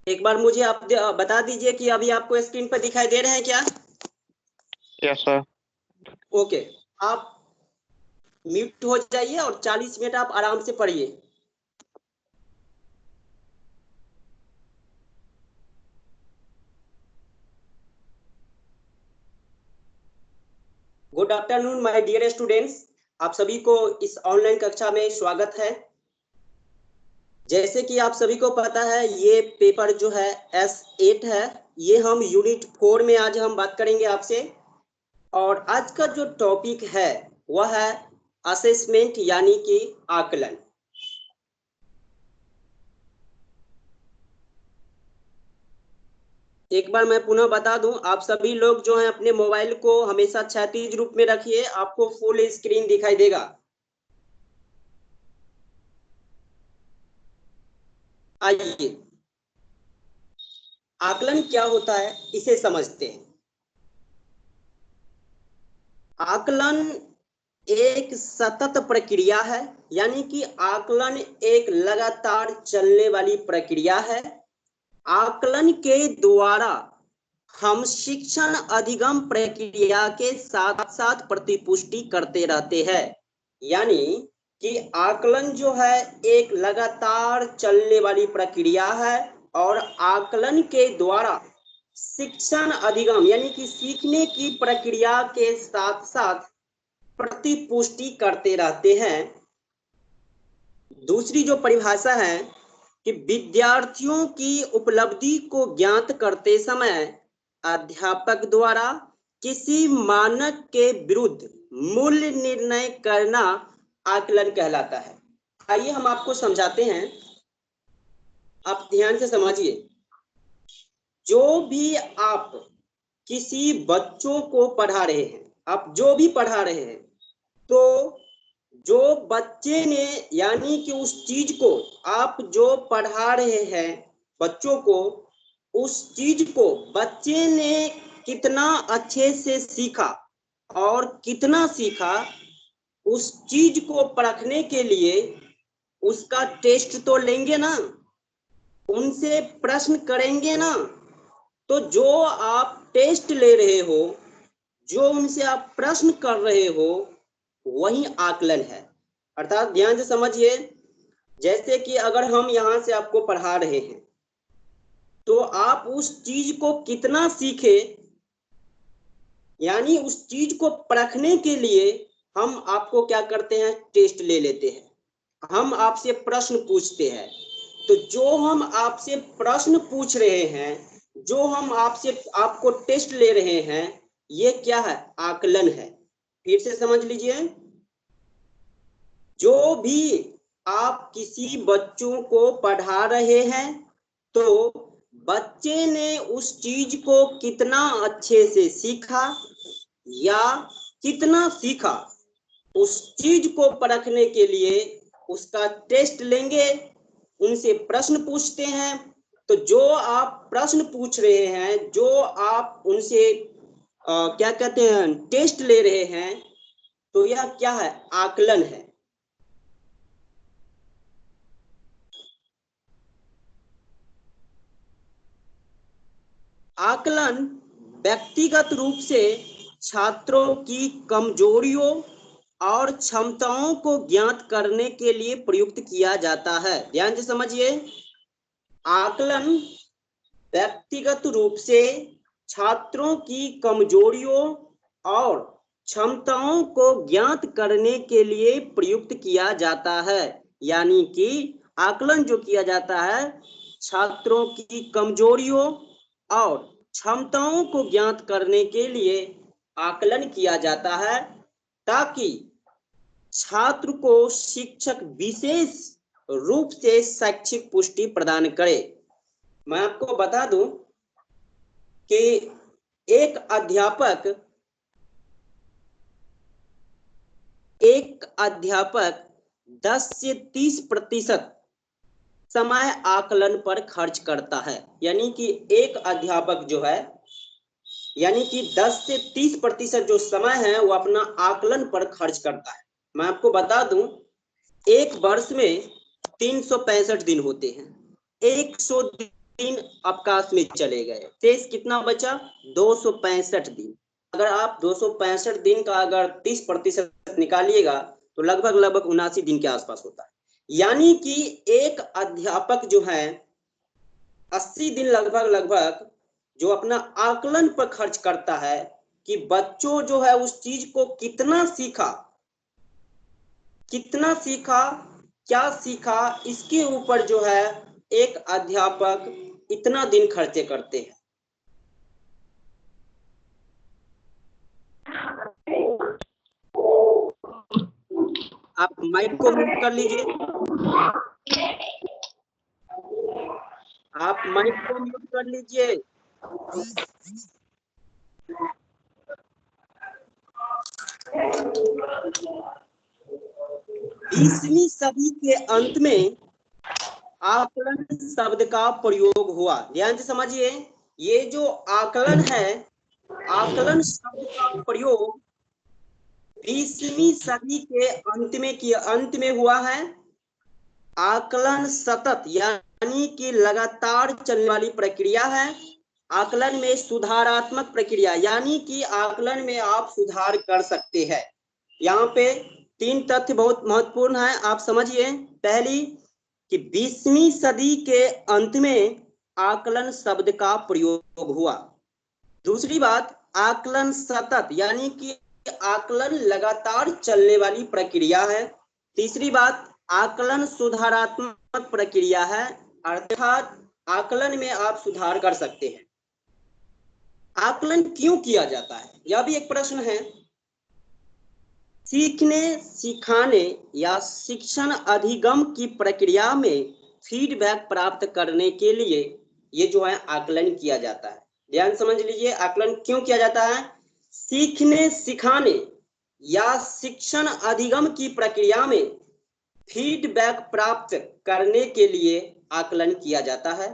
एक बार मुझे आप बता दीजिए कि अभी आपको स्क्रीन पर दिखाई दे रहे हैं क्या? Yes sir. ओके, आप म्यूट हो जाइए और 40 मिनट आप आराम से पढ़िए। Good afternoon my dear students, आप सभी को इस ऑनलाइन कक्षा में स्वागत है। जैसे कि आप सभी को पता है, ये पेपर जो है S8 है। ये हम यूनिट 4 में आज हम बात करेंगे आपसे। और आज का जो टॉपिक है वह है असेसमेंट यानी कि आकलन। एक बार मैं पुनः बता दूं, आप सभी लोग जो हैं अपने मोबाइल को हमेशा क्षैतिज रूप में रखिए, आपको फुल स्क्रीन दिखाई देगा। आइए, आकलन क्या होता है इसे समझते हैं। आकलन एक सतत प्रक्रिया है, यानी कि आकलन एक लगातार चलने वाली प्रक्रिया है। आकलन के द्वारा हम शिक्षण अधिगम प्रक्रिया के साथ साथ प्रतिपुष्टि करते रहते हैं। यानी कि आकलन जो है एक लगातार चलने वाली प्रक्रिया है और आकलन के द्वारा शिक्षण अधिगम यानी कि सीखने की प्रक्रिया के साथ साथ प्रतिपुष्टि करते रहते हैं। दूसरी जो परिभाषा है कि विद्यार्थियों की उपलब्धि को ज्ञात करते समय अध्यापक द्वारा किसी मानक के विरुद्ध मूल्य निर्णय करना आकलन कहलाता है। आइए हम आपको समझाते हैं, आप ध्यान से समझिए। जो भी आप किसी बच्चों को पढ़ा रहे हैं, आप जो भी पढ़ा रहे हैं, तो जो बच्चे ने यानी कि उस चीज को आप जो पढ़ा रहे हैं बच्चों को, उस चीज को बच्चे ने कितना अच्छे से सीखा और कितना सीखा, उस चीज को परखने के लिए उसका टेस्ट तो लेंगे ना, उनसे प्रश्न करेंगे ना। तो जो आप टेस्ट ले रहे हो, जो उनसे आप प्रश्न कर रहे हो, वही आकलन है। अर्थात ध्यान से समझिए, जैसे कि अगर हम यहाँ से आपको पढ़ा रहे हैं तो आप उस चीज को कितना सीखे, यानी उस चीज को परखने के लिए हम आपको क्या करते हैं, टेस्ट ले लेते हैं, हम आपसे प्रश्न पूछते हैं। तो जो हम आपसे प्रश्न पूछ रहे हैं, जो हम आपको टेस्ट ले रहे हैं, ये क्या है, आकलन है। फिर से समझ लीजिए, जो भी आप किसी बच्चों को पढ़ा रहे हैं तो बच्चे ने उस चीज को कितना अच्छे से सीखा या कितना सीखा, उस चीज को परखने के लिए उसका टेस्ट लेंगे, उनसे प्रश्न पूछते हैं। तो जो आप प्रश्न पूछ रहे हैं, जो आप उनसे क्या कहते हैं, टेस्ट ले रहे हैं, तो यह क्या है, आकलन है। आकलन व्यक्तिगत रूप से छात्रों की कमजोरियों और क्षमताओं को ज्ञात करने के लिए प्रयुक्त किया जाता है। ध्यान से समझिए, आकलन व्यक्तिगत रूप से छात्रों की कमजोरियों और क्षमताओं को ज्ञात करने के लिए प्रयुक्त किया जाता है। यानी कि आकलन जो किया जाता है, छात्रों की कमजोरियों और क्षमताओं को ज्ञात करने के लिए आकलन किया जाता है, ताकि छात्र को शिक्षक विशेष रूप से शैक्षिक पुष्टि प्रदान करे। मैं आपको बता दूं कि एक अध्यापक 10 से 30% समय आकलन पर खर्च करता है। यानी कि एक अध्यापक जो है, यानी कि 10 से 30% जो समय है वो अपना आकलन पर खर्च करता है। मैं आपको बता दूं, एक वर्ष में 365 दिन होते हैं। 100 दिन अवकाश में चले गए, शेष कितना बचा? 265 दिन। अगर आप 265 दिन का अगर 30% निकालिएगा तो लगभग 79 दिन के आसपास होता है। यानी कि एक अध्यापक जो है 80 दिन लगभग जो अपना आकलन पर खर्च करता है कि बच्चों जो है उस चीज को कितना सीखा, क्या सीखा, इसके ऊपर जो है एक अध्यापक इतना दिन खर्चे करते हैं। आप माइक को म्यूट कर लीजिए, आप माइक को म्यूट कर लीजिए। बीसवीं सदी के अंत में आकलन शब्द का प्रयोग हुआ। ध्यान से समझिए, ये जो आकलन है, आकलन शब्द का प्रयोग 20वीं सदी के अंत में हुआ है। आकलन सतत यानी कि लगातार चलने वाली प्रक्रिया है। आकलन में सुधारात्मक प्रक्रिया यानी कि आकलन में आप सुधार कर सकते हैं। यहाँ पे 3 तथ्य बहुत महत्वपूर्ण है, आप समझिए। पहली कि 20वीं सदी के अंत में आकलन शब्द का प्रयोग हुआ। दूसरी बात, आकलन सतत यानी कि आकलन लगातार चलने वाली प्रक्रिया है। तीसरी बात, आकलन सुधारात्मक प्रक्रिया है, अर्थात आकलन में आप सुधार कर सकते हैं। आकलन क्यों किया जाता है, यह भी एक प्रश्न है। सीखने, सिखाने या शिक्षण अधिगम की प्रक्रिया में फीडबैक प्राप्त करने के लिए ये जो है आकलन किया जाता है। ध्यान समझ लीजिए, आकलन क्यों किया जाता है? सीखने, सिखाने या शिक्षण अधिगम की प्रक्रिया में फीडबैक प्राप्त करने के लिए आकलन किया जाता है।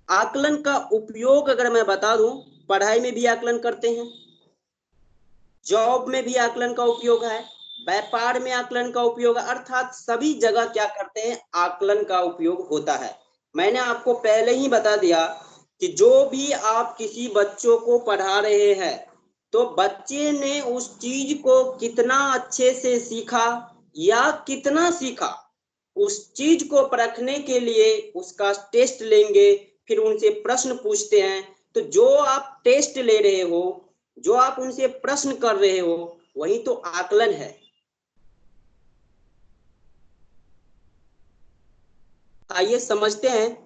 आकलन का उपयोग अगर मैं बता दूं, पढ़ाई में भी आकलन करते हैं, जॉब में भी आकलन का उपयोग है, व्यापार में आकलन का उपयोग है, अर्थात सभी जगह क्या करते हैं, आकलन का उपयोग होता है। मैंने आपको पहले ही बता दिया कि जो भी आप किसी बच्चों को पढ़ा रहे हैं तो बच्चे ने उस चीज को कितना अच्छे से सीखा या कितना सीखा, उस चीज को परखने के लिए उसका टेस्ट लेंगे, फिर उनसे प्रश्न पूछते हैं। तो जो आप टेस्ट ले रहे हो, जो आप उनसे प्रश्न कर रहे हो, वही तो आकलन है। आइए समझते हैं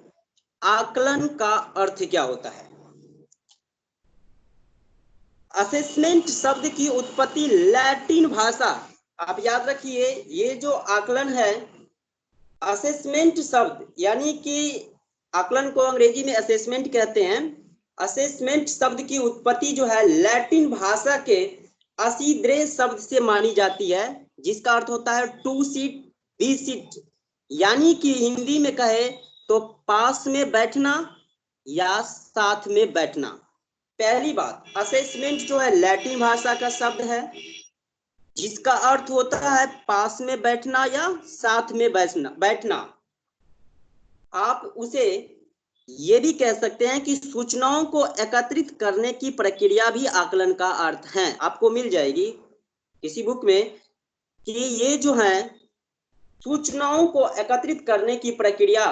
आकलन का अर्थ क्या होता है। असेसमेंट शब्द की उत्पत्ति लैटिन भाषा, आप याद रखिए, ये जो आकलन है, असेसमेंट शब्द यानी कि आकलन को अंग्रेजी में असेसमेंट कहते हैं। असेसमेंट शब्द की उत्पत्ति जो है लैटिन भाषा के असीद्रे शब्द से मानी जाती है, जिसका अर्थ होता है टू सीट, बी सीट, यानी कि हिंदी में कहे तो पास में बैठना या साथ में बैठना। पहली बात, असेसमेंट जो है लैटिन भाषा का शब्द है जिसका अर्थ होता है पास में बैठना या साथ में बैठना। आप उसे ये भी कह सकते हैं कि सूचनाओं को एकत्रित करने की प्रक्रिया भी आकलन का अर्थ है। आपको मिल जाएगी किसी बुक में कि ये जो है सूचनाओं को एकत्रित करने की प्रक्रिया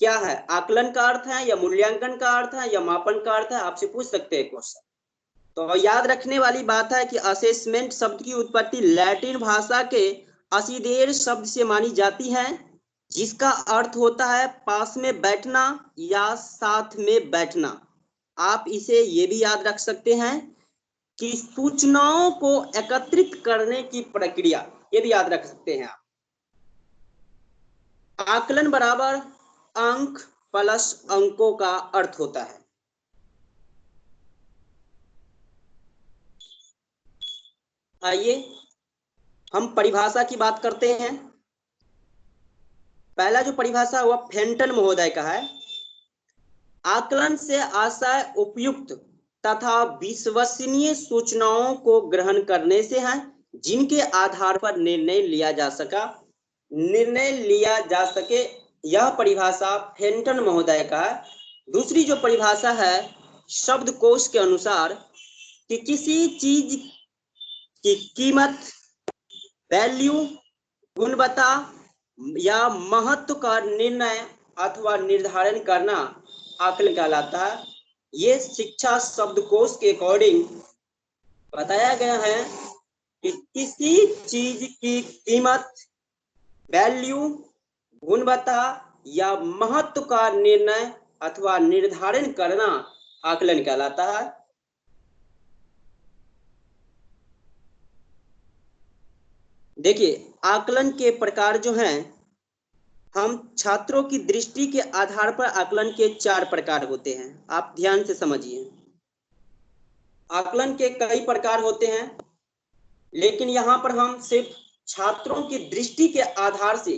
क्या है, आकलन का अर्थ है या मूल्यांकन का अर्थ है या मापन का अर्थ है, आपसे पूछ सकते हैं क्वेश्चन। तो याद रखने वाली बात है कि असेसमेंट शब्द की उत्पत्ति लैटिन भाषा के असीदेर शब्द से मानी जाती है, जिसका अर्थ होता है पास में बैठना या साथ में बैठना। आप इसे ये भी याद रख सकते हैं कि सूचनाओं को एकत्रित करने की प्रक्रिया, ये भी याद रख सकते हैं आप। आकलन बराबर अंक प्लस अंकों का अर्थ होता है। आइए हम परिभाषा की बात करते हैं। पहला जो परिभाषा हुआ फेंटन महोदय का है, आकलन से आशय उपयुक्त तथा विश्वसनीय सूचनाओं को ग्रहण करने से है जिनके आधार पर निर्णय लिया जा सके यह परिभाषा फेंटन महोदय का। दूसरी जो परिभाषा है शब्दकोश के अनुसार कि किसी चीज की कीमत, वैल्यू, गुणवत्ता या महत्व का निर्णय अथवा निर्धारण करना आकलन कहलाता है। ये शिक्षा शब्दकोश के अकॉर्डिंग बताया गया है कि किसी चीज की कीमत, वैल्यू, गुणवत्ता या महत्व का निर्णय अथवा निर्धारण करना आकलन कहलाता है। देखिए, आकलन के प्रकार जो हैं, हम छात्रों की दृष्टि के आधार पर आकलन के 4 प्रकार होते हैं। आप ध्यान से समझिए। आकलन के कई प्रकार होते हैं, लेकिन यहाँ पर हम सिर्फ छात्रों की दृष्टि के आधार से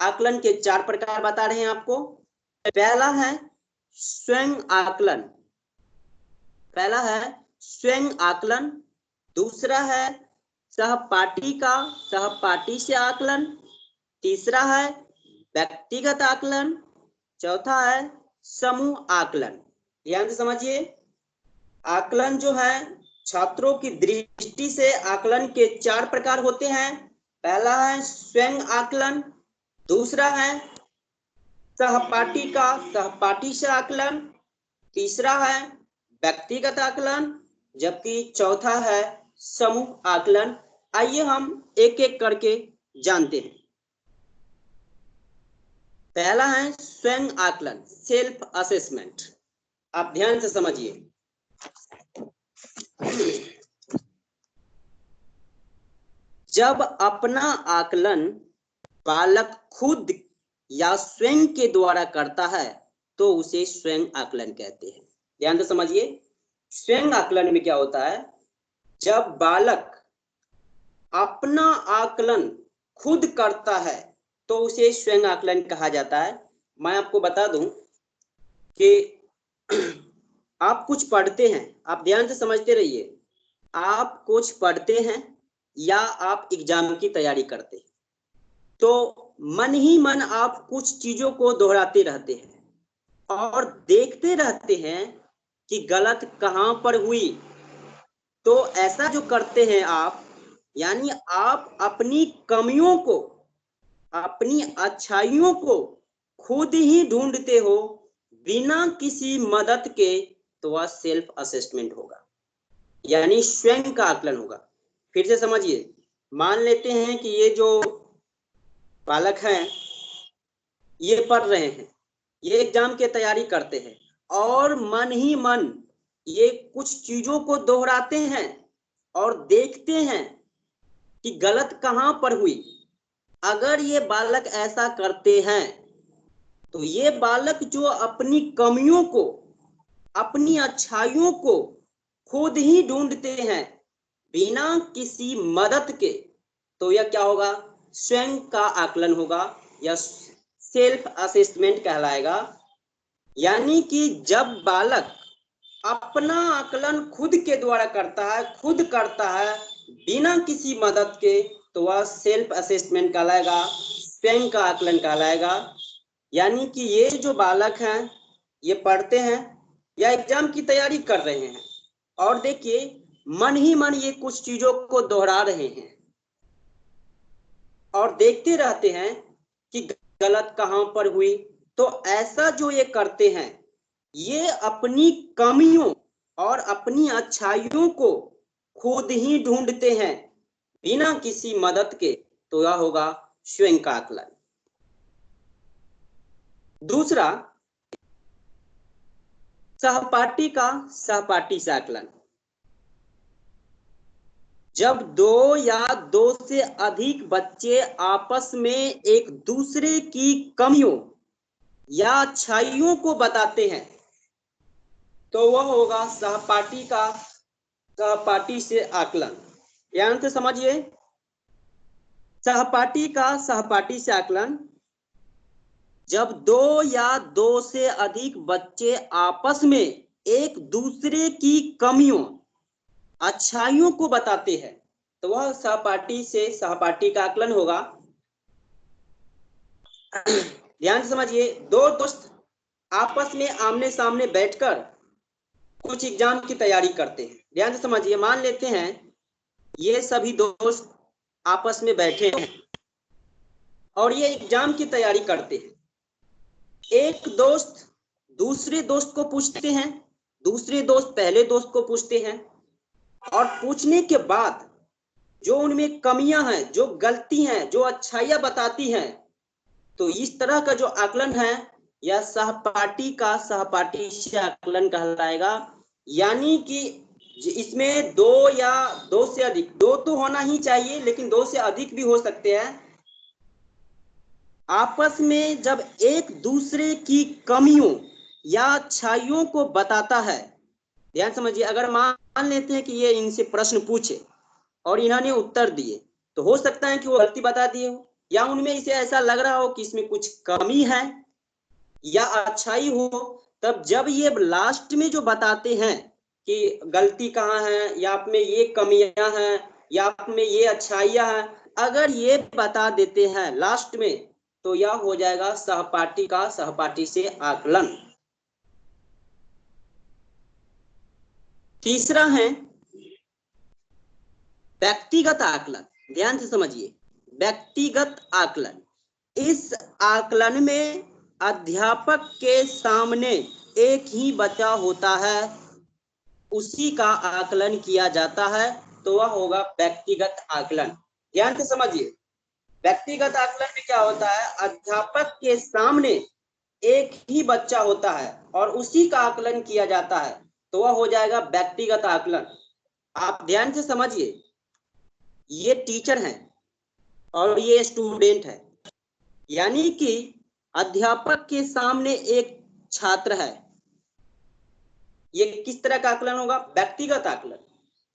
आकलन के 4 प्रकार बता रहे हैं आपको। पहला है स्वयं आकलन। पहला है स्वयं आकलन। दूसरा है सहपाठी का सहपाठी से आकलन। तीसरा है व्यक्तिगत आकलन। चौथा है समूह आकलन। ध्यान से समझिए। आकलन जो है छात्रों की दृष्टि से आकलन के 4 प्रकार होते हैं। पहला है स्वयं आकलन, दूसरा है सहपाठी का सहपाठी से आकलन, तीसरा है व्यक्तिगत आकलन, जबकि चौथा है समूह आकलन। आइए हम एक एक करके जानते हैं। पहला है स्वयं आकलन, सेल्फ असेसमेंट। आप ध्यान से समझिए। जब अपना आकलन बालक खुद या स्वयं के द्वारा करता है तो उसे स्वयं आकलन कहते हैं। ध्यान से समझिए। स्वयं आकलन में क्या होता है, जब बालक अपना आकलन खुद करता है तो उसे स्वयं आकलन कहा जाता है। मैं आपको बता दूं कि आप कुछ पढ़ते हैं, आप ध्यान से समझते रहिए। आप कुछ पढ़ते हैं या आप एग्जाम की तैयारी करते हैं, तो मन ही मन आप कुछ चीजों को दोहराते रहते हैं और देखते रहते हैं कि गलत कहां पर हुई। तो ऐसा जो करते हैं आप, यानी आप अपनी कमियों को, अपनी अच्छाइयों को खुद ही ढूंढते हो बिना किसी मदद के, तो वह सेल्फ असेसमेंट होगा, यानी स्वयं का आकलन होगा। फिर से समझिए। मान लेते हैं कि ये जो बालक हैं, ये पढ़ रहे हैं, ये एग्जाम की तैयारी करते हैं और मन ही मन ये कुछ चीजों को दोहराते हैं और देखते हैं कि गलत कहां पर हुई। अगर ये बालक ऐसा करते हैं तो ये बालक जो अपनी कमियों को, अपनी अच्छाइयों को खुद ही ढूंढते हैं बिना किसी मदद के, तो यह क्या होगा, स्वयं का आकलन होगा या सेल्फ असेसमेंट कहलाएगा। यानी कि जब बालक अपना आकलन खुद के द्वारा करता है, खुद करता है बिना किसी मदद के, तो वह सेल्फ असेसमेंट कहलाएगा, स्वयं का आकलन कहलाएगा। यानी कि ये जो बालक हैं, ये पढ़ते हैं या एग्जाम की तैयारी कर रहे हैं और देखिए मन ही मन ये कुछ चीजों को दोहरा रहे हैं और देखते रहते हैं कि गलत कहां पर हुई। तो ऐसा जो ये करते हैं, ये अपनी कमियों और अपनी अच्छाइयों को खुद ही ढूंढते हैं बिना किसी मदद के, तो यह होगा स्वयं का आकलन। दूसरा, सहपाठी का सहपाठी से आकलन। जब 2 या 2 से अधिक बच्चे आपस में एक दूसरे की कमियों या अच्छाइयों को बताते हैं, तो वह होगा सहपाठी का सहपाठी से आकलन। ध्यान से समझिए। सहपाठी का सहपाठी से आकलन, जब 2 या 2 से अधिक बच्चे आपस में एक दूसरे की कमियों, अच्छाइयों को बताते हैं, तो वह सहपाठी से सहपाठी का आकलन होगा। ध्यान से समझिए, दो दोस्त आपस में आमने सामने बैठकर कुछ एग्जाम की तैयारी करते हैं। ध्यान से समझिए, मान लेते हैं ये सभी दोस्त आपस में बैठे हैं और ये एग्जाम की तैयारी करते हैं। एक दोस्त दूसरे दोस्त को पूछते हैं, दूसरे दोस्त पहले दोस्त को पूछते हैं, और पूछने के बाद जो उनमें कमियां हैं, जो गलती हैं, जो अच्छाइयां बताती हैं, तो इस तरह का जो आकलन है यह सहपाठी का सहपाठी से आकलन कहलाएगा। यानी कि इसमें दो या दो से अधिक, दो तो होना ही चाहिए लेकिन दो से अधिक भी हो सकते हैं, आपस में जब एक दूसरे की कमियों या अच्छाइयों को बताता है। ध्यान समझिए, अगर मान लेते हैं कि ये इनसे प्रश्न पूछे और इन्होंने उत्तर दिए, तो हो सकता है कि वो गलती बता दिए हो, या उनमें इसे ऐसा लग रहा हो कि इसमें कुछ कमी है या अच्छाई हो। तब जब ये लास्ट में जो बताते हैं कि गलती कहाँ है, या आप में ये कमियां हैं, या आप में ये अच्छाइयां हैं, अगर ये बता देते हैं लास्ट में, तो यह हो जाएगा सहपाठी का सहपाठी से आकलन। तीसरा है व्यक्तिगत आकलन। ध्यान से समझिए, व्यक्तिगत आकलन, इस आकलन में अध्यापक के सामने एक ही बच्चा होता है, उसी का आकलन किया जाता है, तो वह होगा व्यक्तिगत आकलन। ध्यान से समझिए, व्यक्तिगत आकलन में क्या होता है, अध्यापक के सामने एक ही बच्चा होता है और उसी का आकलन किया जाता है, तो वह हो जाएगा व्यक्तिगत आकलन। आप ध्यान से समझिए, ये टीचर है और ये स्टूडेंट है, यानी कि अध्यापक के सामने एक छात्र है, ये किस तरह का आकलन होगा, व्यक्तिगत आकलन।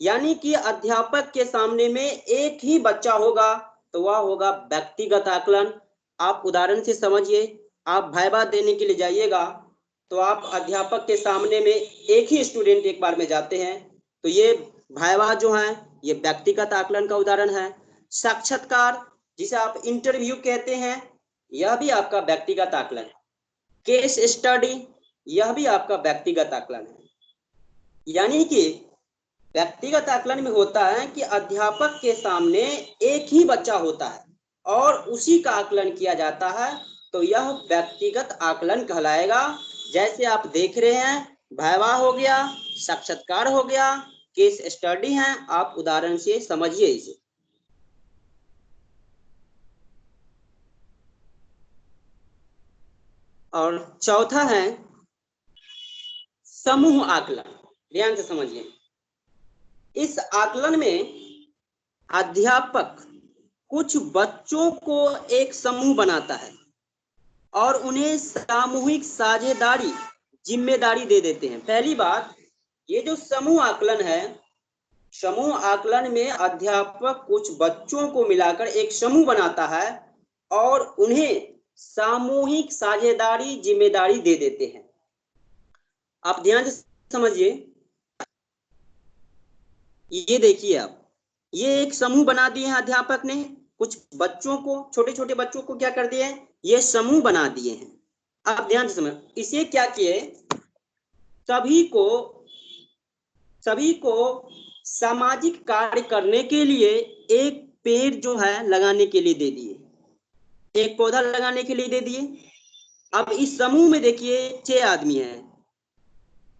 यानी कि अध्यापक के सामने में एक ही बच्चा होगा, तो वह होगा व्यक्तिगत आकलन। आप उदाहरण से समझिए, आप वाइवा देने के लिए जाइएगा, तो आप अध्यापक के सामने में एक ही स्टूडेंट एक बार में जाते हैं, तो ये वाइवा जो है ये व्यक्तिगत आकलन का उदाहरण है। साक्षात्कार, जिसे आप इंटरव्यू कहते हैं, यह भी आपका व्यक्तिगत आकलन है। केस स्टडी, यह भी आपका व्यक्तिगत आकलन है। यानी कि व्यक्तिगत आकलन में होता है कि अध्यापक के सामने एक ही बच्चा होता है और उसी का आकलन किया जाता है, तो यह व्यक्तिगत आकलन कहलाएगा। जैसे आप देख रहे हैं, वाइवा हो गया, साक्षात्कार हो गया, केस स्टडी है, आप उदाहरण से समझिए इसे। और चौथा है समूह आकलन। ध्यान से समझिए, इस आकलन में अध्यापक कुछ बच्चों को एक समूह बनाता है और उन्हें सामूहिक साझेदारी जिम्मेदारी दे देते हैं। पहली बात, ये जो समूह आकलन है, समूह आकलन में अध्यापक कुछ बच्चों को मिलाकर एक समूह बनाता है और उन्हें सामूहिक साझेदारी जिम्मेदारी दे देते हैं। आप ध्यान से समझिए, ये देखिए आप, ये एक समूह बना दिए हैं अध्यापक ने, कुछ बच्चों को, छोटे छोटे बच्चों को क्या कर दिए हैं, ये समूह बना दिए हैं। आप ध्यान से समझ, इसे क्या किए, सभी को सामाजिक कार्य करने के लिए एक पेड़ जो है लगाने के लिए दे दिए, एक पौधा लगाने के लिए दे दिए। अब इस समूह में देखिए 6 आदमी हैं,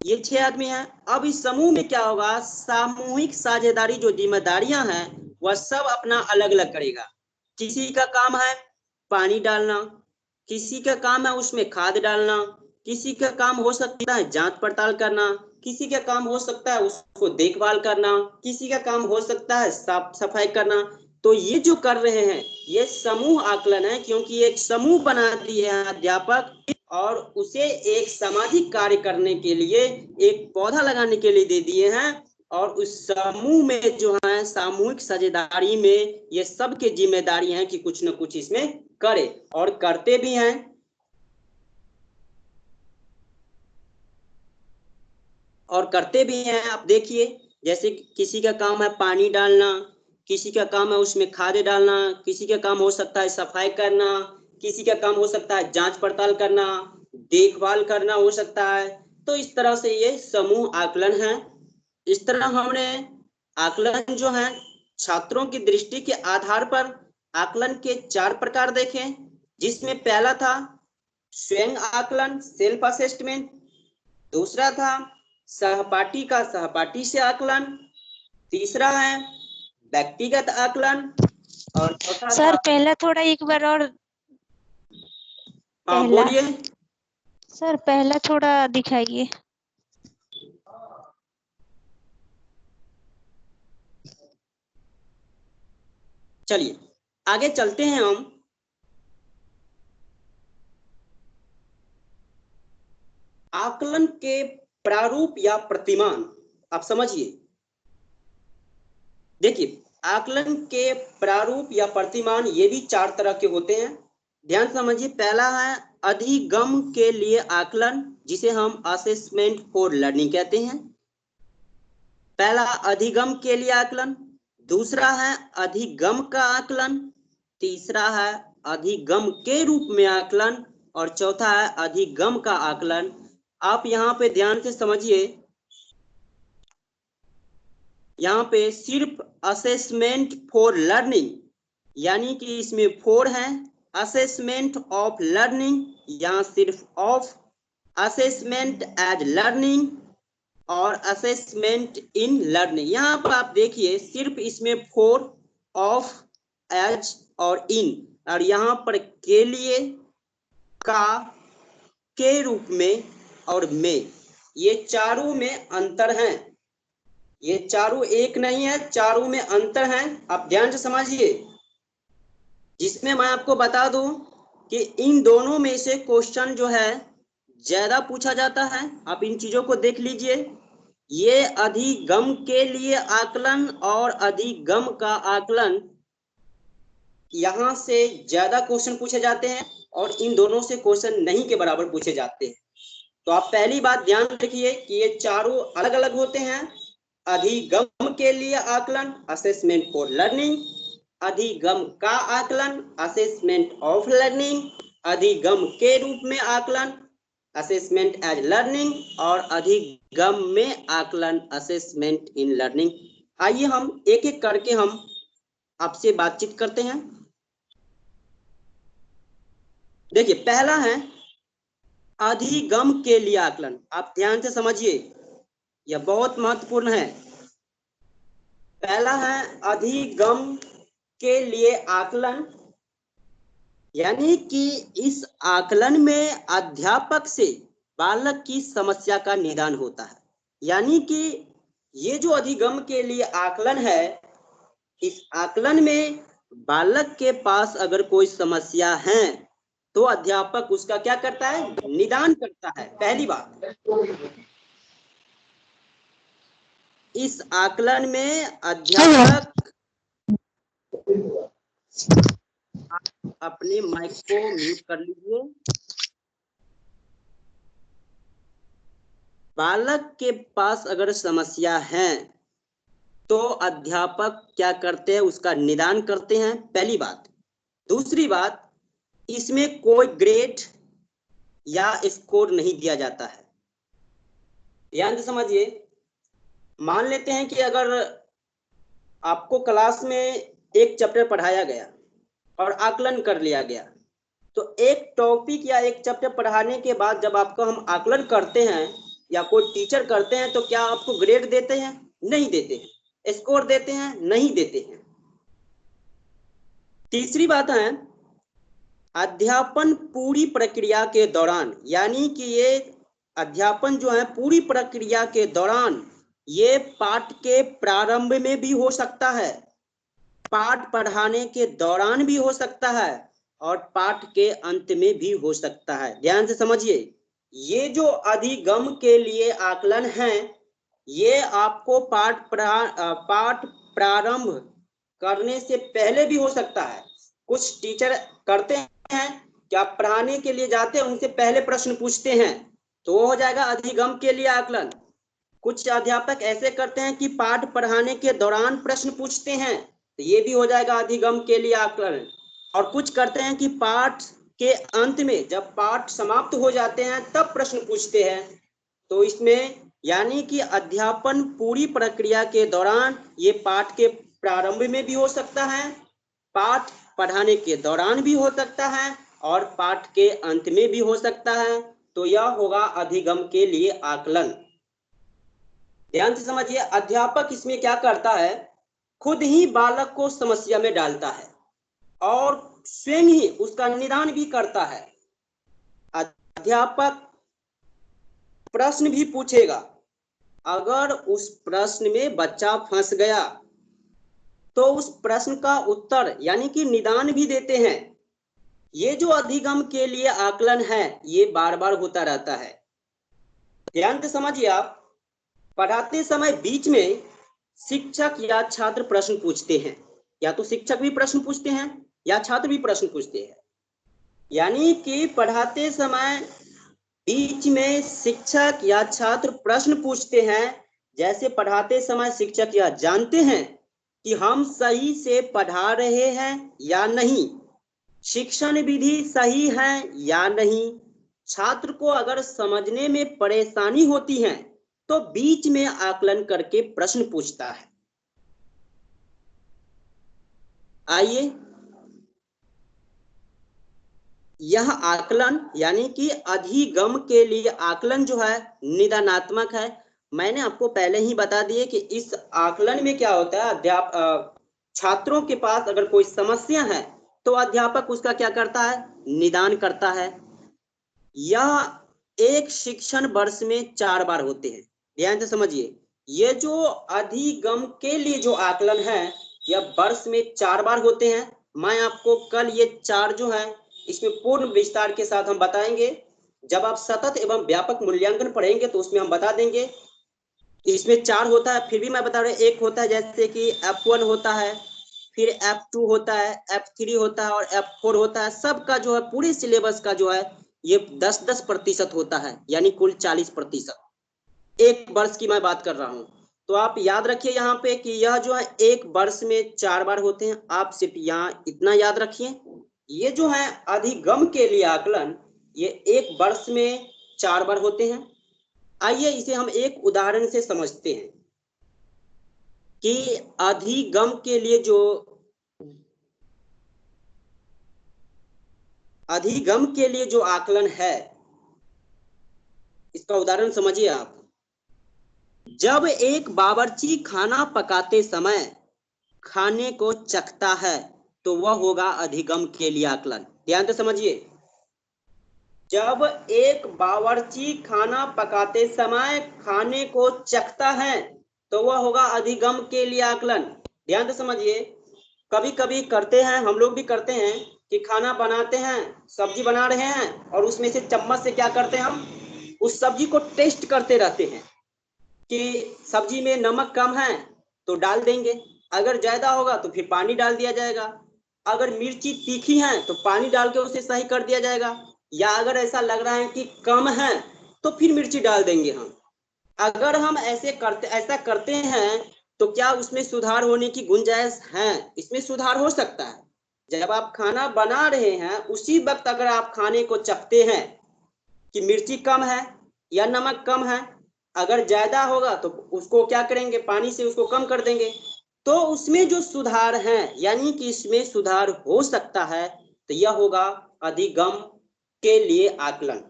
ये 6 आदमी हैं। अब इस समूह में क्या होगा, सामूहिक साझेदारी जो जिम्मेदारियां हैं वह सब अपना अलग अलग करेगा। किसी का काम है पानी डालना, किसी का काम है उसमें खाद डालना, किसी का काम हो सकता है जांच पड़ताल करना, किसी का काम हो सकता है उसको देखभाल करना, किसी का काम हो सकता है साफ सफाई करना। तो ये जो कर रहे हैं ये समूह आकलन है, क्योंकि एक समूह बना दिए हैं अध्यापक और उसे एक सामाजिक कार्य करने के लिए एक पौधा लगाने के लिए दे दिए हैं, और उस समूह में जो है सामूहिक साझेदारी में ये सबके जिम्मेदारी है कि कुछ न कुछ इसमें करे, और करते भी हैं। आप देखिए, जैसे किसी का काम है पानी डालना, किसी का काम है उसमें खाद डालना, किसी का काम हो सकता है सफाई करना, किसी का काम हो सकता है जांच पड़ताल करना, देखभाल करना हो सकता है। तो इस तरह से ये समूह आकलन है। इस तरह हमने आकलन जो है छात्रों की दृष्टि के आधार पर आकलन के 4 प्रकार देखे, जिसमें पहला था स्वयं आकलन, सेल्फ असेसमेंट। दूसरा था सहपाठी का सहपाठी से आकलन। तीसरा है व्यक्तिगत आकलन। और चौथा सर था, पहला थोड़ा एक बार और हाँ पहला बोलिए। सर पहला थोड़ा दिखाइए। चलिए आगे चलते हैं हम। आकलन के प्रारूप या प्रतिमान, आप समझिए। देखिए आकलन के प्रारूप या प्रतिमान ये भी 4 तरह के होते हैं, ध्यान समझिए। पहला है अधिगम के लिए आकलन, जिसे हम असेसमेंट फॉर लर्निंग कहते हैं। पहला अधिगम के लिए आकलन। दूसरा है अधिगम का आकलन। तीसरा है अधिगम के रूप में आकलन। और चौथा है अधिगम का आकलन। आप यहाँ पे ध्यान से समझिए, यहाँ पे सिर्फ असेसमेंट फॉर लर्निंग, यानी कि इसमें 4 है। असेसमेंट ऑफ लर्निंग, यहाँ सिर्फ ऑफ, असेसमेंट एज लर्निंग और असेसमेंट इन लर्निंग। यहाँ पर आप देखिए सिर्फ इसमें 4, ऑफ, एज और इन, और यहाँ पर के लिए, का, के रूप में और में, ये चारों में अंतर हैं। ये चारों एक नहीं है, चारों में अंतर है, आप ध्यान से समझिए। जिसमें मैं आपको बता दूं कि इन दोनों में से क्वेश्चन जो है ज्यादा पूछा जाता है। आप इन चीजों को देख लीजिए। ये अधिगम के लिए आकलन और अधिगम का आकलन, यहां से ज्यादा क्वेश्चन पूछे जाते हैं और इन दोनों से क्वेश्चन नहीं के बराबर पूछे जाते हैं। तो आप पहली बात ध्यान रखिए कि ये चारों अलग अलग होते हैं। अधिगम के लिए आकलन, असेसमेंट फॉर लर्निंग। अधिगम का आकलन, असेसमेंट ऑफ लर्निंग। अधिगम के रूप में आकलन, असेसमेंट एज लर्निंग। और अधिगम में आकलन, असेसमेंट इन लर्निंग। आइए हम एक एक करके हम आपसे बातचीत करते हैं। देखिए पहला है अधिगम के लिए आकलन। आप ध्यान से समझिए, यह बहुत महत्वपूर्ण है। पहला है अधिगम के लिए आकलन, यानी कि इस आकलन में अध्यापक से बालक की समस्या का निदान होता है। यानी कि ये जो अधिगम के लिए आकलन है, इस आकलन में बालक के पास अगर कोई समस्या है तो अध्यापक उसका क्या करता है, निदान करता है। पहली बात, इस आकलन में अध्यापक, अपने माइक को म्यूट कर लीजिए। बालक के पास अगर समस्या है तो अध्यापक क्या करते हैं, उसका निदान करते हैं, पहली बात। दूसरी बात, इसमें कोई ग्रेड या स्कोर नहीं दिया जाता है। ध्यान से समझिए। मान लेते हैं कि अगर आपको क्लास में एक चैप्टर पढ़ाया गया और आकलन कर लिया गया, तो एक टॉपिक या एक चैप्टर पढ़ाने के बाद जब आपको हम आकलन करते हैं या कोई टीचर करते हैं, तो क्या आपको ग्रेड देते हैं? नहीं देते हैं। स्कोर देते हैं? नहीं देते हैं। तीसरी बात है अध्यापन पूरी प्रक्रिया के दौरान, यानी कि ये अध्यापन जो है पूरी प्रक्रिया के दौरान, ये पाठ के प्रारंभ में भी हो सकता है, पाठ पढ़ाने के दौरान भी हो सकता है और पाठ के अंत में भी हो सकता है। ध्यान से समझिए, ये जो अधिगम के लिए आकलन है, ये आपको पाठ प्रारंभ करने से पहले भी हो सकता है। कुछ टीचर करते हैं क्या, पढ़ाने के लिए जाते हैं उनसे पहले प्रश्न पूछते हैं, तो वो हो जाएगा अधिगम के लिए आकलन। कुछ अध्यापक ऐसे करते हैं कि पाठ पढ़ाने के दौरान प्रश्न पूछते हैं, तो ये भी हो जाएगा अधिगम के लिए आकलन। और कुछ करते हैं कि पाठ के अंत में जब पाठ समाप्त हो जाते हैं तब प्रश्न पूछते हैं। तो इसमें यानी कि अध्यापन पूरी प्रक्रिया के दौरान, ये पाठ के प्रारंभ में भी हो सकता है, पाठ पढ़ाने के दौरान भी हो सकता है और पाठ के अंत में भी हो सकता है। तो यह होगा अधिगम के लिए आकलन। ध्यान से समझिए, अध्यापक इसमें क्या करता है, खुद ही बालक को समस्या में डालता है और स्वयं ही उसका निदान भी करता है। अध्यापक प्रश्न भी पूछेगा, अगर उस प्रश्न में बच्चा फंस गया तो उस प्रश्न का उत्तर यानी कि निदान भी देते हैं। ये जो अधिगम के लिए आकलन है ये बार बार होता रहता है। ध्यान से समझिए, आप पढ़ाते समय बीच में शिक्षक या छात्र प्रश्न पूछते हैं, या तो शिक्षक भी प्रश्न पूछते हैं या छात्र भी प्रश्न पूछते हैं। यानी कि पढ़ाते समय बीच में शिक्षक या छात्र प्रश्न पूछते हैं। जैसे पढ़ाते समय शिक्षक यह जानते हैं कि हम सही से पढ़ा रहे हैं या नहीं, शिक्षण विधि सही है या नहीं। छात्र को अगर समझने में परेशानी होती है तो बीच में आकलन करके प्रश्न पूछता है। आइए, यह आकलन यानी कि अधिगम के लिए आकलन जो है निदानात्मक है। मैंने आपको पहले ही बता दिए कि इस आकलन में क्या होता है, छात्रों के पास अगर कोई समस्या है तो अध्यापक उसका क्या करता है, निदान करता है। यह एक शिक्षण वर्ष में 4 बार होते हैं। ध्यान से समझिए, ये जो अधिगम के लिए जो आकलन है यह वर्ष में 4 बार होते हैं। मैं आपको कल ये 4 जो है इसमें पूर्ण विस्तार के साथ हम बताएंगे। जब आप सतत एवं व्यापक मूल्यांकन पढ़ेंगे तो उसमें हम बता देंगे। इसमें 4 होता है, फिर भी मैं बता रहा हूँ। एक होता है जैसे कि F1 होता है, फिर F2 होता है, F3 होता है और F4 होता है। सबका जो है पूरे सिलेबस का जो है ये 10-10% होता है, यानी कुल 40%। एक वर्ष की मैं बात कर रहा हूँ। तो आप याद रखिए यहाँ पे कि यह जो है एक वर्ष में 4 बार होते हैं। आप सिर्फ यहाँ इतना याद रखिए, ये जो है अधिगम के लिए आकलन ये एक वर्ष में 4 बार होते हैं। आइए इसे हम एक उदाहरण से समझते हैं कि अधिगम के लिए जो आकलन है इसका उदाहरण समझिए आप। जब एक बावर्ची खाना पकाते समय खाने को चखता है तो वह होगा अधिगम के लिए आकलन। ध्यान से समझिए, जब एक बावर्ची खाना पकाते समय खाने को चखता है तो वह होगा अधिगम के लिए आकलन। ध्यान से समझिए, कभी कभी करते हैं, हम लोग भी करते हैं कि खाना बनाते हैं, सब्जी बना रहे हैं और उसमें से चम्मच से क्या करते हैं, हम उस सब्जी को टेस्ट करते रहते हैं कि सब्जी में नमक कम है तो डाल देंगे, अगर ज्यादा होगा तो फिर पानी डाल दिया जाएगा, अगर मिर्ची तीखी है तो पानी डाल के उसे सही कर दिया जाएगा, या अगर ऐसा लग रहा है कि कम है तो फिर मिर्ची डाल देंगे हम। अगर हम ऐसा करते हैं तो क्या उसमें सुधार होने की गुंजाइश है? इसमें सुधार हो सकता है। जब आप खाना बना रहे हैं उसी वक्त अगर आप खाने को चखते हैं कि मिर्ची कम है या नमक कम है, अगर ज्यादा होगा तो उसको क्या करेंगे, पानी से उसको कम कर देंगे। तो उसमें जो सुधार है यानी कि इसमें सुधार हो सकता है, तो यह होगा अधिगम के लिए आकलन।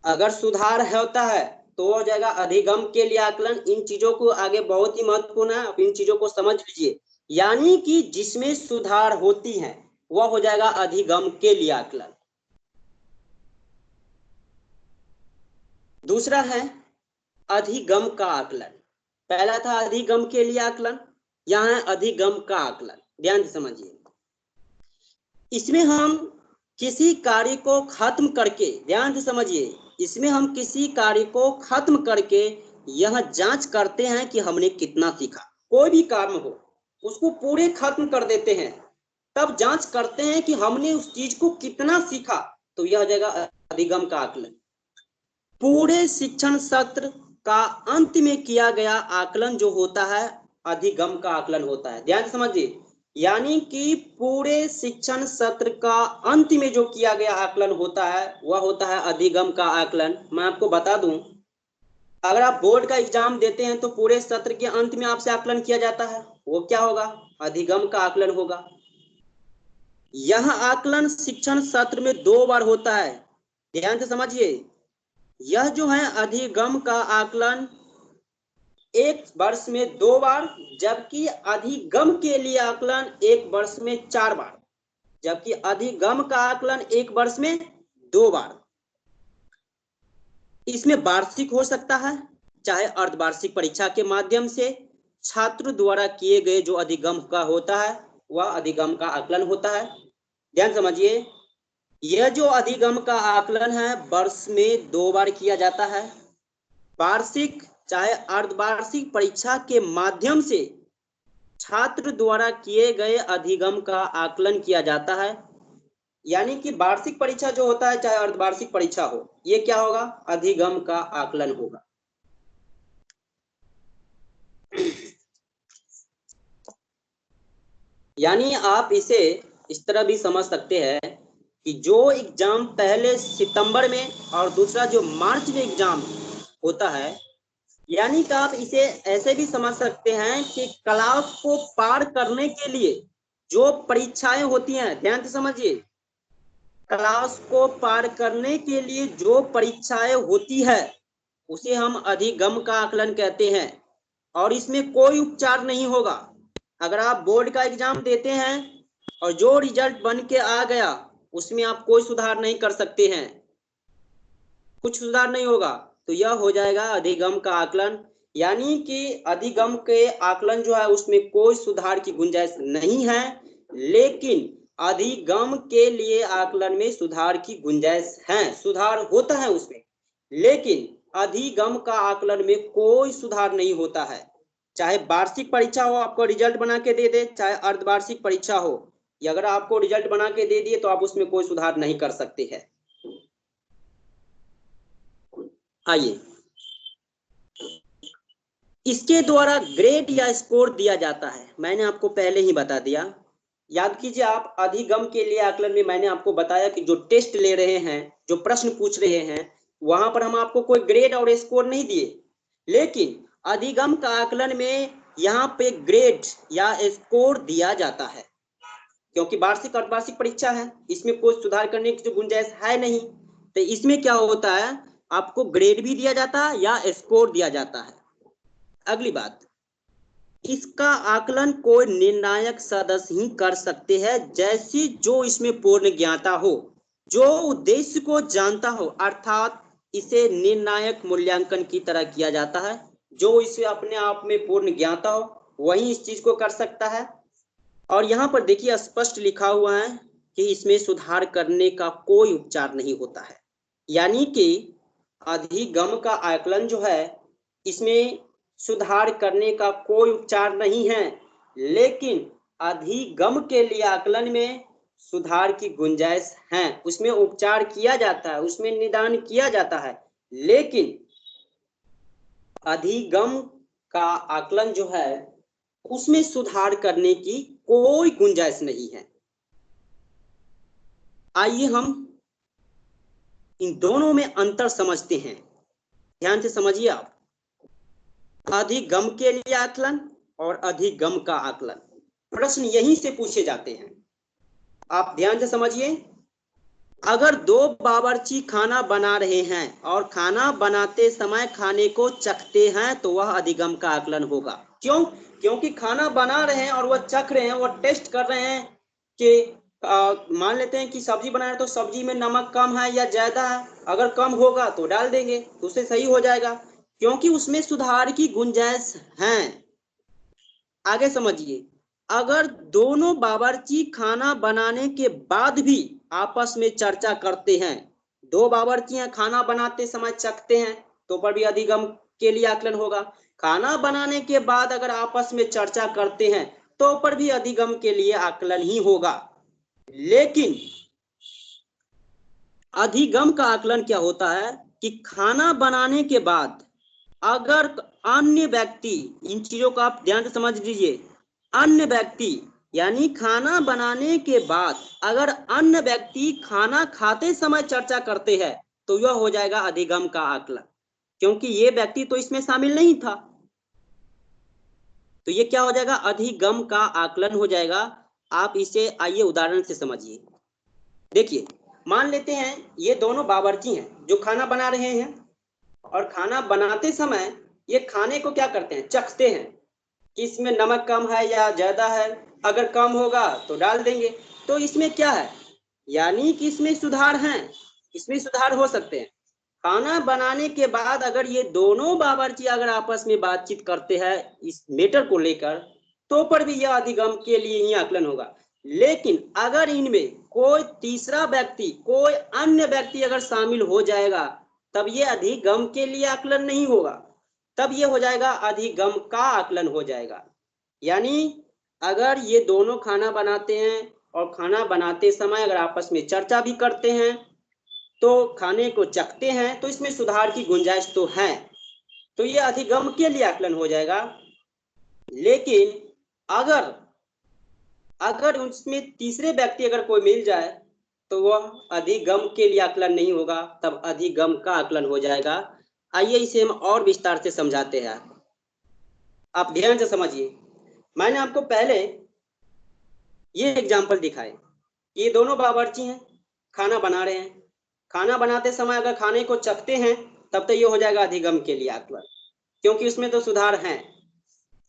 अगर सुधार होता है तो हो जाएगा अधिगम के लिए आकलन। इन चीजों को आगे बहुत ही महत्वपूर्ण है, आप इन चीजों को समझ लीजिए। यानी कि जिसमें सुधार होती है वह हो जाएगा अधिगम के लिए आकलन। दूसरा है अधिगम का आकलन। पहला था अधिगम के लिए आकलन, यहाँ है अधिगम का आकलन। ध्यान से समझिए, इसमें हम किसी कार्य को खत्म करके, ध्यान से समझिए, इसमें हम किसी कार्य को खत्म करके यह जांच करते हैं कि हमने कितना सीखा। कोई भी काम हो उसको पूरे खत्म कर देते हैं, तब जांच करते हैं कि हमने उस चीज को कितना सीखा, तो यह हो जाएगा अधिगम का आकलन। पूरे शिक्षण सत्र का अंत में किया गया आकलन जो होता है अधिगम का आकलन होता है। ध्यान से समझिए, यानी कि पूरे शिक्षण सत्र का अंत में जो किया गया आकलन होता है वह होता है अधिगम का आकलन। मैं आपको बता दूं, अगर आप बोर्ड का एग्जाम देते हैं तो पूरे सत्र के अंत में आपसे आकलन किया जाता है, वो क्या होगा? अधिगम का आकलन होगा। यह आकलन शिक्षण सत्र में 2 बार होता है, ध्यान से समझिए। यह जो है अधिगम का आकलन 1 वर्ष में 2 बार, जबकि अधिगम के लिए आकलन 1 वर्ष में 4 बार, जबकि अधिगम का आकलन 1 वर्ष में 2 बार। इसमें वार्षिक हो सकता है, चाहे अर्धवार्षिक परीक्षा के माध्यम से छात्र द्वारा किए गए जो अधिगम का होता है वह अधिगम का आकलन होता है। ध्यान समझिए, यह जो अधिगम का आकलन है वर्ष में 2 बार किया जाता है। वार्षिक चाहे अर्धवार्षिक परीक्षा के माध्यम से छात्र द्वारा किए गए अधिगम का आकलन किया जाता है। यानी कि वार्षिक परीक्षा जो होता है चाहे अर्धवार्षिक परीक्षा हो, ये क्या होगा? अधिगम का आकलन होगा। यानी आप इसे इस तरह भी समझ सकते हैं कि जो एग्जाम पहले सितंबर में और दूसरा जो मार्च में एग्जाम होता है, यानी कि आप इसे ऐसे भी समझ सकते हैं कि क्लास को पार करने के लिए जो परीक्षाएं होती हैं, ध्यान से समझिए, क्लास को पार करने के लिए जो परीक्षाएं होती है उसे हम अधिगम का आकलन कहते हैं। और इसमें कोई उपचार नहीं होगा। अगर आप बोर्ड का एग्जाम देते हैं और जो रिजल्ट बन के आ गया उसमें आप कोई सुधार नहीं कर सकते हैं, कुछ सुधार नहीं होगा, तो यह हो जाएगा अधिगम का आकलन। यानी कि अधिगम के आकलन जो है उसमें कोई सुधार की गुंजाइश नहीं है, लेकिन अधिगम के लिए आकलन में सुधार की गुंजाइश है, सुधार होता है उसमें, लेकिन अधिगम का आकलन में कोई सुधार नहीं होता है। चाहे वार्षिक परीक्षा हो आपको रिजल्ट बना के दे दे, चाहे अर्धवार्षिक परीक्षा हो, या अगर आपको रिजल्ट बना के दे दिए तो आप उसमें कोई सुधार नहीं कर सकते हैं। आइए, इसके द्वारा ग्रेड या स्कोर दिया जाता है। मैंने आपको पहले ही बता दिया, याद कीजिए आप, अधिगम के लिए आकलन में मैंने आपको बताया कि जो टेस्ट ले रहे हैं, जो प्रश्न पूछ रहे हैं, वहां पर हम आपको कोई ग्रेड और स्कोर नहीं दिए, लेकिन अधिगम का आकलन में यहाँ पे ग्रेड या स्कोर दिया जाता है, क्योंकि वार्षिक और अर्धवार्षिक परीक्षा है, इसमें कोई सुधार करने की जो गुंजाइश है नहीं। तो इसमें क्या होता है, आपको ग्रेड भी दिया जाता है या स्कोर दिया जाता है। अगली बात, इसका आकलन कोई निर्णायक सदस्य ही कर सकते हैं, जैसे जो इसमें पूर्ण ज्ञाता हो, जो उद्देश्य को जानता हो, अर्थात इसे निर्णायक मूल्यांकन की तरह किया जाता है। जो इसे अपने आप में पूर्ण ज्ञाता हो वही इस चीज को कर सकता है। और यहाँ पर देखिए स्पष्ट लिखा हुआ है कि इसमें सुधार करने का कोई उपचार नहीं होता है। यानी कि अधिगम का आकलन जो है इसमें सुधार करने का कोई उपचार नहीं है, लेकिन अधिगम के लिए आकलन में सुधार की गुंजाइश है, उसमें उपचार किया जाता है, उसमें निदान किया जाता है, लेकिन अधिगम का आकलन जो है उसमें सुधार करने की कोई गुंजाइश नहीं है। आइए हम इन दोनों में अंतर समझते हैं, ध्यान से समझिए आप। अधिगम के लिए आकलन और अधिगम का आकलन, प्रश्न यहीं से पूछे जाते हैं, आप ध्यान से समझिए। अगर 2 बावर्ची खाना बना रहे हैं और खाना बनाते समय खाने को चखते हैं तो वह अधिगम का आकलन होगा। क्यों? क्योंकि खाना बना रहे हैं और वह चख रहे हैं, वह टेस्ट कर रहे हैं कि मान लेते हैं कि सब्जी बना रहे हैं तो सब्जी में नमक कम है या ज्यादा है, अगर कम होगा तो डाल देंगे तो उससे सही हो जाएगा, क्योंकि उसमें सुधार की गुंजाइश है। आगे समझिए, अगर दोनों बावर्ची खाना बनाने के बाद भी आपस में चर्चा करते हैं, 2 बावर्चियां खाना बनाते समय चखते हैं तो पर भी अधिगम के लिए आकलन होगा। खाना बनाने के बाद अगर आपस में चर्चा करते हैं तो पर भी अधिगम के लिए आकलन ही होगा। लेकिन अधिगम का आकलन क्या होता है कि खाना बनाने के बाद अगर अन्य व्यक्ति, इन चीजों को आप ध्यान से समझ लीजिए, अन्य व्यक्ति यानी खाना बनाने के बाद अगर अन्य व्यक्ति खाना खाते समय चर्चा करते हैं तो यह हो जाएगा अधिगम का आकलन, क्योंकि ये व्यक्ति तो इसमें शामिल नहीं था। तो ये क्या हो जाएगा, अधिगम का आकलन हो जाएगा। आप इसे आइए उदाहरण से समझिए। देखिए, मान लेते हैं ये दोनों बावर्ची हैं जो खाना बना रहे हैं, और खाना बनाते समय ये खाने को क्या करते हैं, चखते हैं कि इसमें नमक कम है या ज्यादा है, अगर कम होगा तो डाल देंगे। तो इसमें क्या है, यानी कि इसमें सुधार है, इसमें सुधार हो सकते हैं। खाना बनाने के बाद अगर ये दोनों बावर्ची अगर आपस में बातचीत करते हैं इस मैटर को लेकर, तो पर भी यह अधिगम के लिए ही आकलन होगा। लेकिन अगर इनमें कोई तीसरा व्यक्ति, कोई अन्य व्यक्ति अगर शामिल हो जाएगा, तब ये अधिगम के लिए आकलन नहीं होगा, तब ये हो जाएगा अधिगम का आकलन हो जाएगा। यानी अगर ये दोनों खाना बनाते हैं और खाना बनाते समय अगर आपस में चर्चा भी करते हैं, तो खाने को चखते हैं, तो इसमें सुधार की गुंजाइश तो है, तो ये अधिगम के लिए आकलन हो जाएगा। लेकिन अगर उसमें तीसरे व्यक्ति अगर कोई मिल जाए तो वह अधिगम के लिए आकलन नहीं होगा, तब अधिगम का आकलन हो जाएगा। आइए इसे हम और विस्तार से समझाते हैं, आप ध्यान से समझिए। मैंने आपको पहले ये एग्जाम्पल दिखाए, ये दोनों बावर्ची हैं, खाना बना रहे हैं, खाना बनाते समय अगर खाने को चखते हैं तब तो ये हो जाएगा अधिगम के लिए आकलन, क्योंकि उसमें तो सुधार है।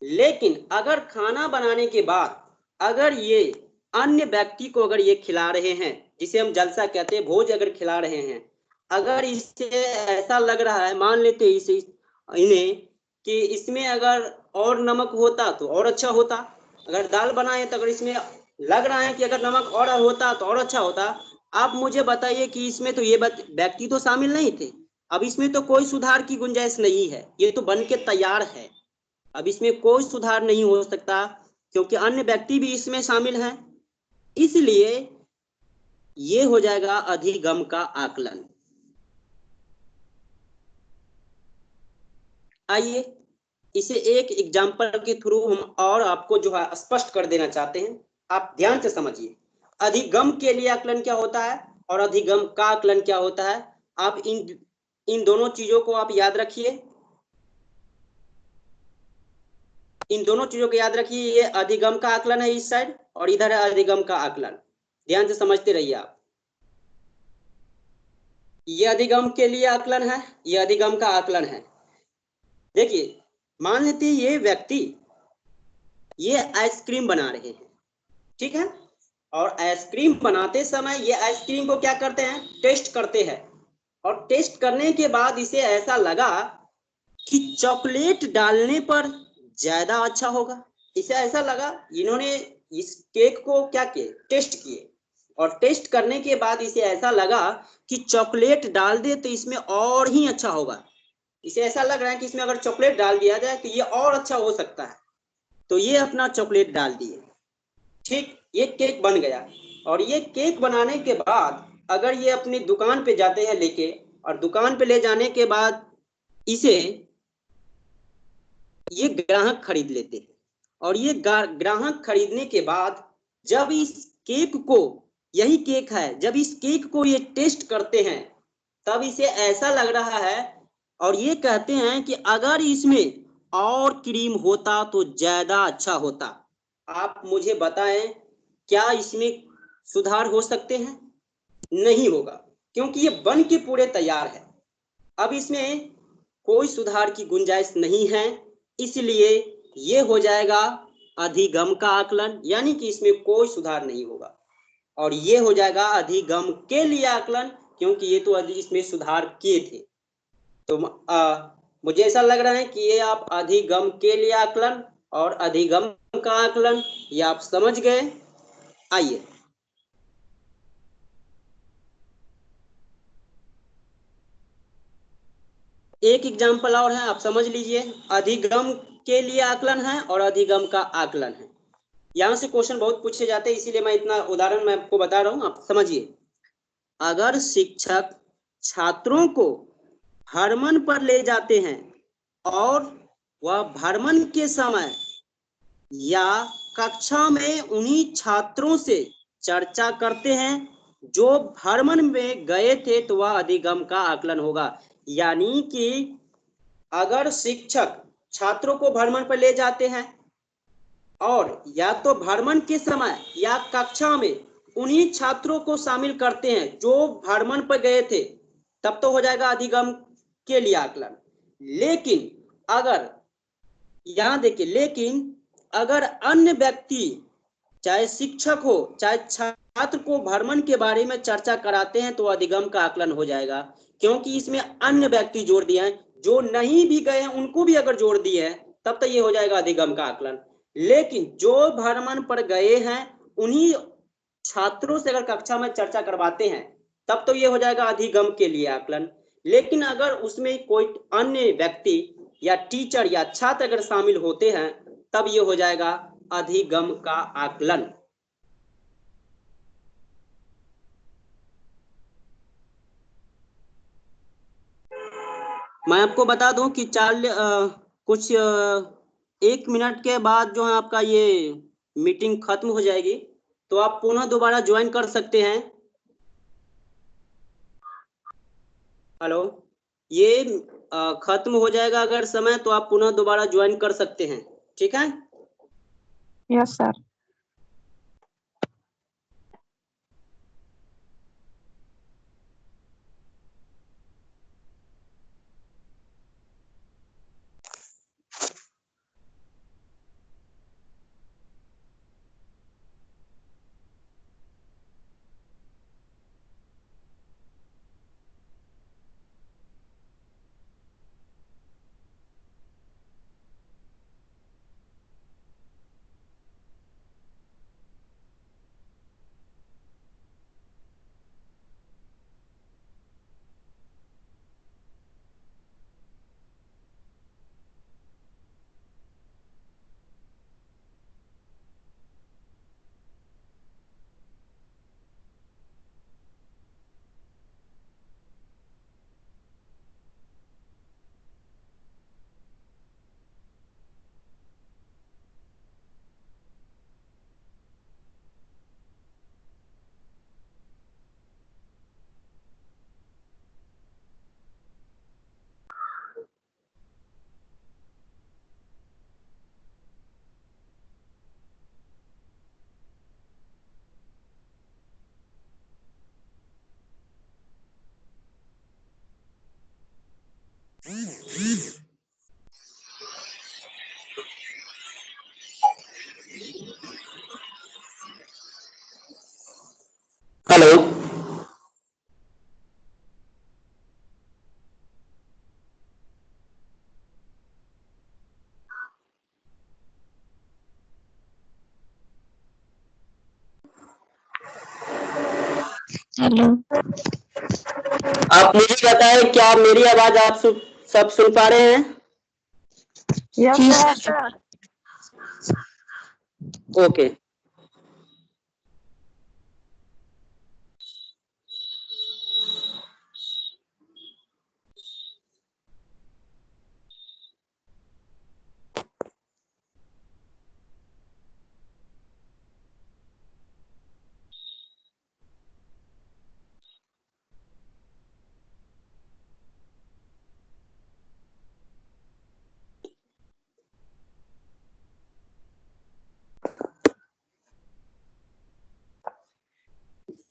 लेकिन अगर खाना बनाने के बाद अगर ये अन्य व्यक्ति को अगर ये खिला रहे हैं, जिसे हम जलसा कहते हैं, भोज अगर खिला रहे हैं, अगर इससे ऐसा लग रहा है, मान लेते इसे इन्हें कि इसमें अगर और नमक होता तो और अच्छा होता, अगर दाल बनाए तो अगर इसमें लग रहा है कि अगर नमक और होता तो और अच्छा होता। आप मुझे बताइए कि इसमें तो ये व्यक्ति तो शामिल नहीं थे, अब इसमें तो कोई सुधार की गुंजाइश नहीं है, ये तो बन के तैयार है, अब इसमें कोई सुधार नहीं हो सकता, क्योंकि अन्य व्यक्ति भी इसमें शामिल हैं। इसलिए ये हो जाएगा अधिगम का आकलन। आइए इसे एक एग्जाम्पल के थ्रू हम और आपको जो है स्पष्ट कर देना चाहते हैं, आप ध्यान से समझिए। अधिगम के लिए आकलन क्या होता है और अधिगम का आकलन क्या होता है, आप इन दोनों चीजों को आप याद रखिए, इन दोनों चीजों को याद रखिए। ये अधिगम का आकलन है इस साइड, और इधर है अधिगम का आकलन, ध्यान से समझते रहिए आप। ये अधिगम के लिए आकलन है, ये अधिगम का आकलन है। देखिए, मान लेते हैं ये व्यक्ति ये आइसक्रीम बना रहे हैं, ठीक है, और आइसक्रीम बनाते समय ये आइसक्रीम को क्या करते हैं, टेस्ट करते हैं, और टेस्ट करने के बाद इसे ऐसा लगा कि चॉकलेट डालने पर ज्यादा अच्छा होगा। इसे ऐसा लगा, इन्होंने इस केक को क्या किए, टेस्ट किए, और टेस्ट करने के बाद इसे ऐसा लगा कि चॉकलेट डाल दे तो इसमें और ही अच्छा होगा। इसे ऐसा लग रहा है कि इसमें अगर चॉकलेट डाल दिया जाए तो ये और अच्छा हो सकता है, तो ये अपना चॉकलेट डाल दिए, ठीक, ये केक बन गया। और ये केक बनाने के बाद अगर ये अपनी दुकान पे जाते हैं लेके, और दुकान पे ले जाने के बाद इसे ये ग्राहक खरीद लेते हैं, और ये ग्राहक खरीदने के बाद जब इस केक को, यही केक है, जब इस केक को ये टेस्ट करते हैं तब इसे ऐसा लग रहा है, और ये कहते हैं कि अगर इसमें और क्रीम होता तो ज्यादा अच्छा होता। आप मुझे बताएं, क्या इसमें सुधार हो सकते हैं? नहीं होगा, क्योंकि ये बन के पूरे तैयार है, अब इसमें कोई सुधार की गुंजाइश नहीं है, इसलिए ये हो जाएगा अधिगम का आकलन, यानी कि इसमें कोई सुधार नहीं होगा। और ये हो जाएगा अधिगम के लिए आकलन, क्योंकि ये तो इसमें सुधार किए थे। तो मुझे ऐसा लग रहा है कि ये आप अधिगम के लिए आकलन और अधिगम का आकलन ये आप समझ गए। आइए एक एग्जाम्पल और है, आप समझ लीजिए। अधिगम के लिए आकलन है और अधिगम का आकलन है। यहाँ से क्वेश्चन बहुत पूछे जाते हैं, इसीलिए मैं इतना उदाहरण मैं आपको बता रहा हूँ, आप समझिए। अगर शिक्षक छात्रों को भ्रमण पर ले जाते हैं और वह भ्रमण के समय या कक्षा में उन्हीं छात्रों से चर्चा करते हैं जो भ्रमण में गए थे तो वह अधिगम का आकलन होगा। यानी कि अगर शिक्षक छात्रों को भ्रमण पर ले जाते हैं और या तो भ्रमण के समय या कक्षा में उन्हीं छात्रों को शामिल करते हैं जो भ्रमण पर गए थे, तब तो हो जाएगा अधिगम के लिए आकलन। लेकिन अगर यहां देखिए, लेकिन अगर अन्य व्यक्ति चाहे शिक्षक हो चाहे छात्र को भ्रमण के बारे में चर्चा कराते हैं तो अधिगम का आकलन हो जाएगा, क्योंकि इसमें अन्य व्यक्ति जोड़ दिए हैं, जो नहीं भी गए हैं उनको भी अगर जोड़ दिए हैं तब तो ये हो जाएगा अधिगम का आकलन। लेकिन जो भ्रमण पर गए हैं उन्हीं छात्रों से अगर कक्षा में चर्चा करवाते हैं तब तो ये हो जाएगा अधिगम के लिए आकलन। लेकिन अगर उसमें कोई अन्य व्यक्ति या टीचर या छात्र अगर शामिल होते हैं तब ये हो जाएगा अधिगम का आकलन। मैं आपको बता दूं कि कुछ 1 मिनट के बाद जो है आपका ये मीटिंग खत्म हो जाएगी, तो आप पुनः दोबारा ज्वाइन कर सकते हैं। हेलो, ये खत्म हो जाएगा अगर समय, तो आप पुनः दोबारा ज्वाइन कर सकते हैं, ठीक है? Yes sir. हेलो, हेलो, आप मुझे बताएं क्या मेरी आवाज आप सब सुन पा रहे हैं? Yes sir. ओके।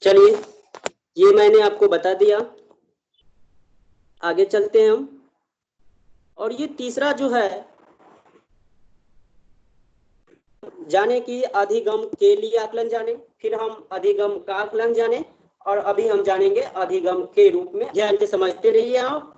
चलिए, ये मैंने आपको बता दिया, आगे चलते हैं हम। और ये तीसरा जो है, जाने की अधिगम के लिए आकलन जाने, फिर हम अधिगम का आकलन जाने, और अभी हम जानेंगे अधिगम के रूप में। ध्यान से समझते रहिए आप।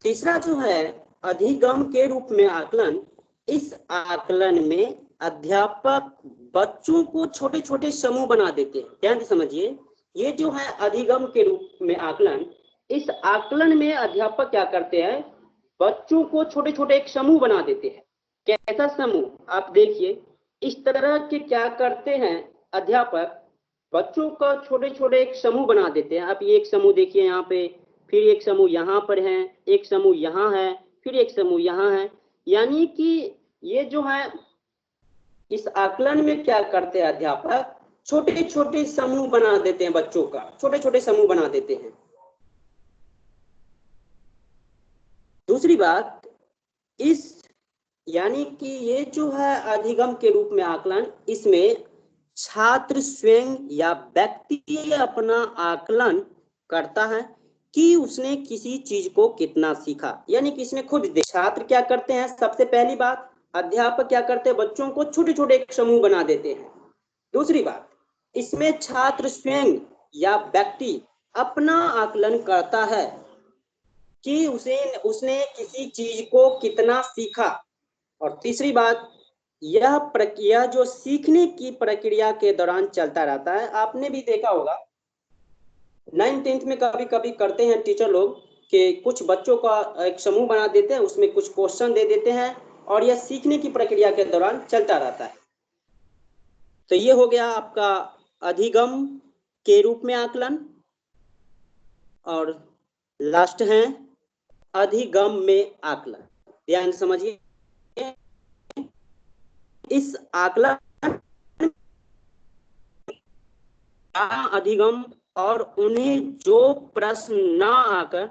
तीसरा जो है अधिगम के रूप में आकलन, इस आकलन में अध्यापक बच्चों को छोटे छोटे समूह बना देते हैं। ध्यान से समझिए, ये जो है अधिगम के रूप में आकलन, इस आकलन में अध्यापक क्या करते हैं, बच्चों को छोटे छोटे एक समूह बना देते हैं। कैसा समूह, आप देखिए, इस तरह के क्या करते हैं अध्यापक, बच्चों का छोटे छोटे एक समूह बना देते हैं। आप ये एक समूह देखिए यहाँ पे, फिर एक समूह यहाँ पर है, एक समूह यहाँ है, फिर एक समूह यहाँ है। यानी कि ये जो है इस आकलन में क्या करते हैं अध्यापक, छोटे छोटे समूह बना देते हैं, बच्चों का छोटे छोटे समूह बना देते हैं। दूसरी बात, इस यानी कि ये जो है अधिगम के रूप में आकलन, इसमें छात्र स्वयं या व्यक्ति अपना आकलन करता है कि उसने किसी चीज को कितना सीखा, यानी कि इसने खुद छात्र क्या करते हैं, सबसे पहली बात अध्यापक क्या करते हैं, बच्चों को छोटे छोटे समूह बना देते हैं। दूसरी बात, इसमें छात्र स्वयं या व्यक्ति अपना आकलन करता है कि उसने किसी चीज को कितना सीखा। और तीसरी बात, यह प्रक्रिया जो सीखने की प्रक्रिया के दौरान चलता रहता है। आपने भी देखा होगा 9th-10th में कभी कभी करते हैं टीचर लोग कि कुछ बच्चों का एक समूह बना देते हैं, उसमें कुछ क्वेश्चन दे देते हैं और यह सीखने की प्रक्रिया के दौरान चलता रहता है। तो ये हो गया आपका अधिगम के रूप में आकलन। और लास्ट है अधिगम में आकलन। ध्यान से समझिए, इस आकलन अधिगम और उन्हें जो प्रश्न ना आकर,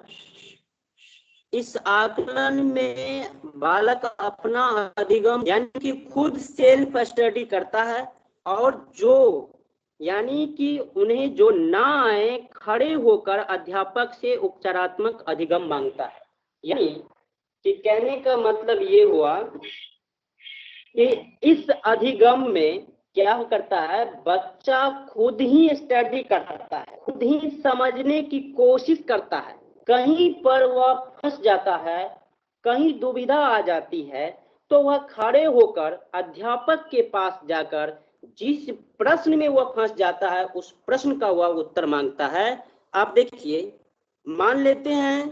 इस आकलन में बालक अपना अधिगम यानी कि खुद सेल्फ स्टडी करता है, और जो यानी कि उन्हें जो ना आए खड़े होकर अध्यापक से उपचारात्मक अधिगम मांगता है। यानी कि कहने का मतलब ये हुआ कि इस अधिगम में क्या करता है, बच्चा खुद ही स्टडी करता है, खुद ही समझने की कोशिश करता है। कहीं पर वह फंस जाता है, कहीं दुविधा आ जाती है, तो वह खड़े होकर अध्यापक के पास जाकर जिस प्रश्न में वह फंस जाता है उस प्रश्न का वह उत्तर मांगता है। आप देखिए, मान लेते हैं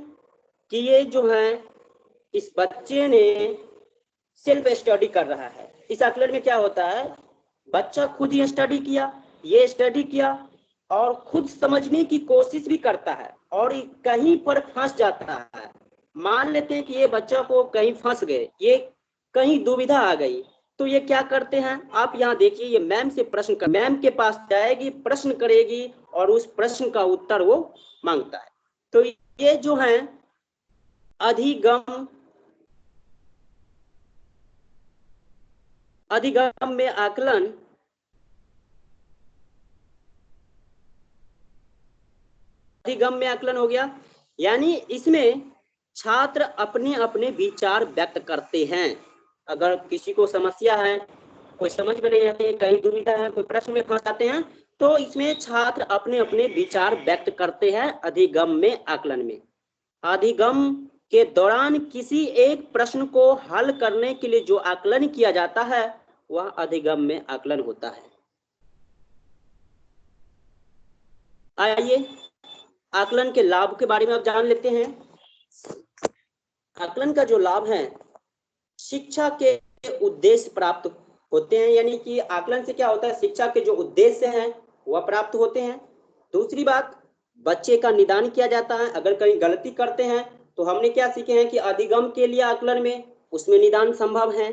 कि ये जो है इस बच्चे ने सेल्फ स्टडी कर रहा है। इस आकलन में क्या होता है, बच्चा खुद ही स्टडी किया, ये स्टडी किया और खुद समझने की कोशिश भी करता है और कहीं पर फंस जाता है। मान लेते हैं कि ये बच्चा को कहीं फंस गए, ये कहीं दुविधा आ गई, तो ये क्या करते हैं, आप यहाँ देखिए, ये मैम से प्रश्न कर, मैम के पास जाएगी, प्रश्न करेगी और उस प्रश्न का उत्तर वो मांगता है। तो ये जो है अधिगम में आकलन अधिगम में आकलन हो गया। यानी इसमें छात्र अपने अपने विचार व्यक्त करते हैं। अगर किसी को समस्या है, कोई समझ में नहीं आती है, कहीं दुविधा है, कोई प्रश्न में फंस जाते हैं, तो इसमें छात्र अपने अपने विचार व्यक्त करते हैं अधिगम में आकलन में। अधिगम के दौरान किसी एक प्रश्न को हल करने के लिए जो आकलन किया जाता है वह अधिगम में आकलन होता है। आइए आकलन के लाभ के बारे में आप जान लेते हैं। आकलन का जो लाभ है, शिक्षा के उद्देश्य प्राप्त होते हैं, यानी कि आकलन से क्या होता है, शिक्षा के जो उद्देश्य हैं वह प्राप्त होते हैं। दूसरी बात, बच्चे का निदान किया जाता है। अगर कहीं गलती करते हैं तो हमने क्या सीखे हैं कि अधिगम के लिए आकलन में उसमें निदान संभव है,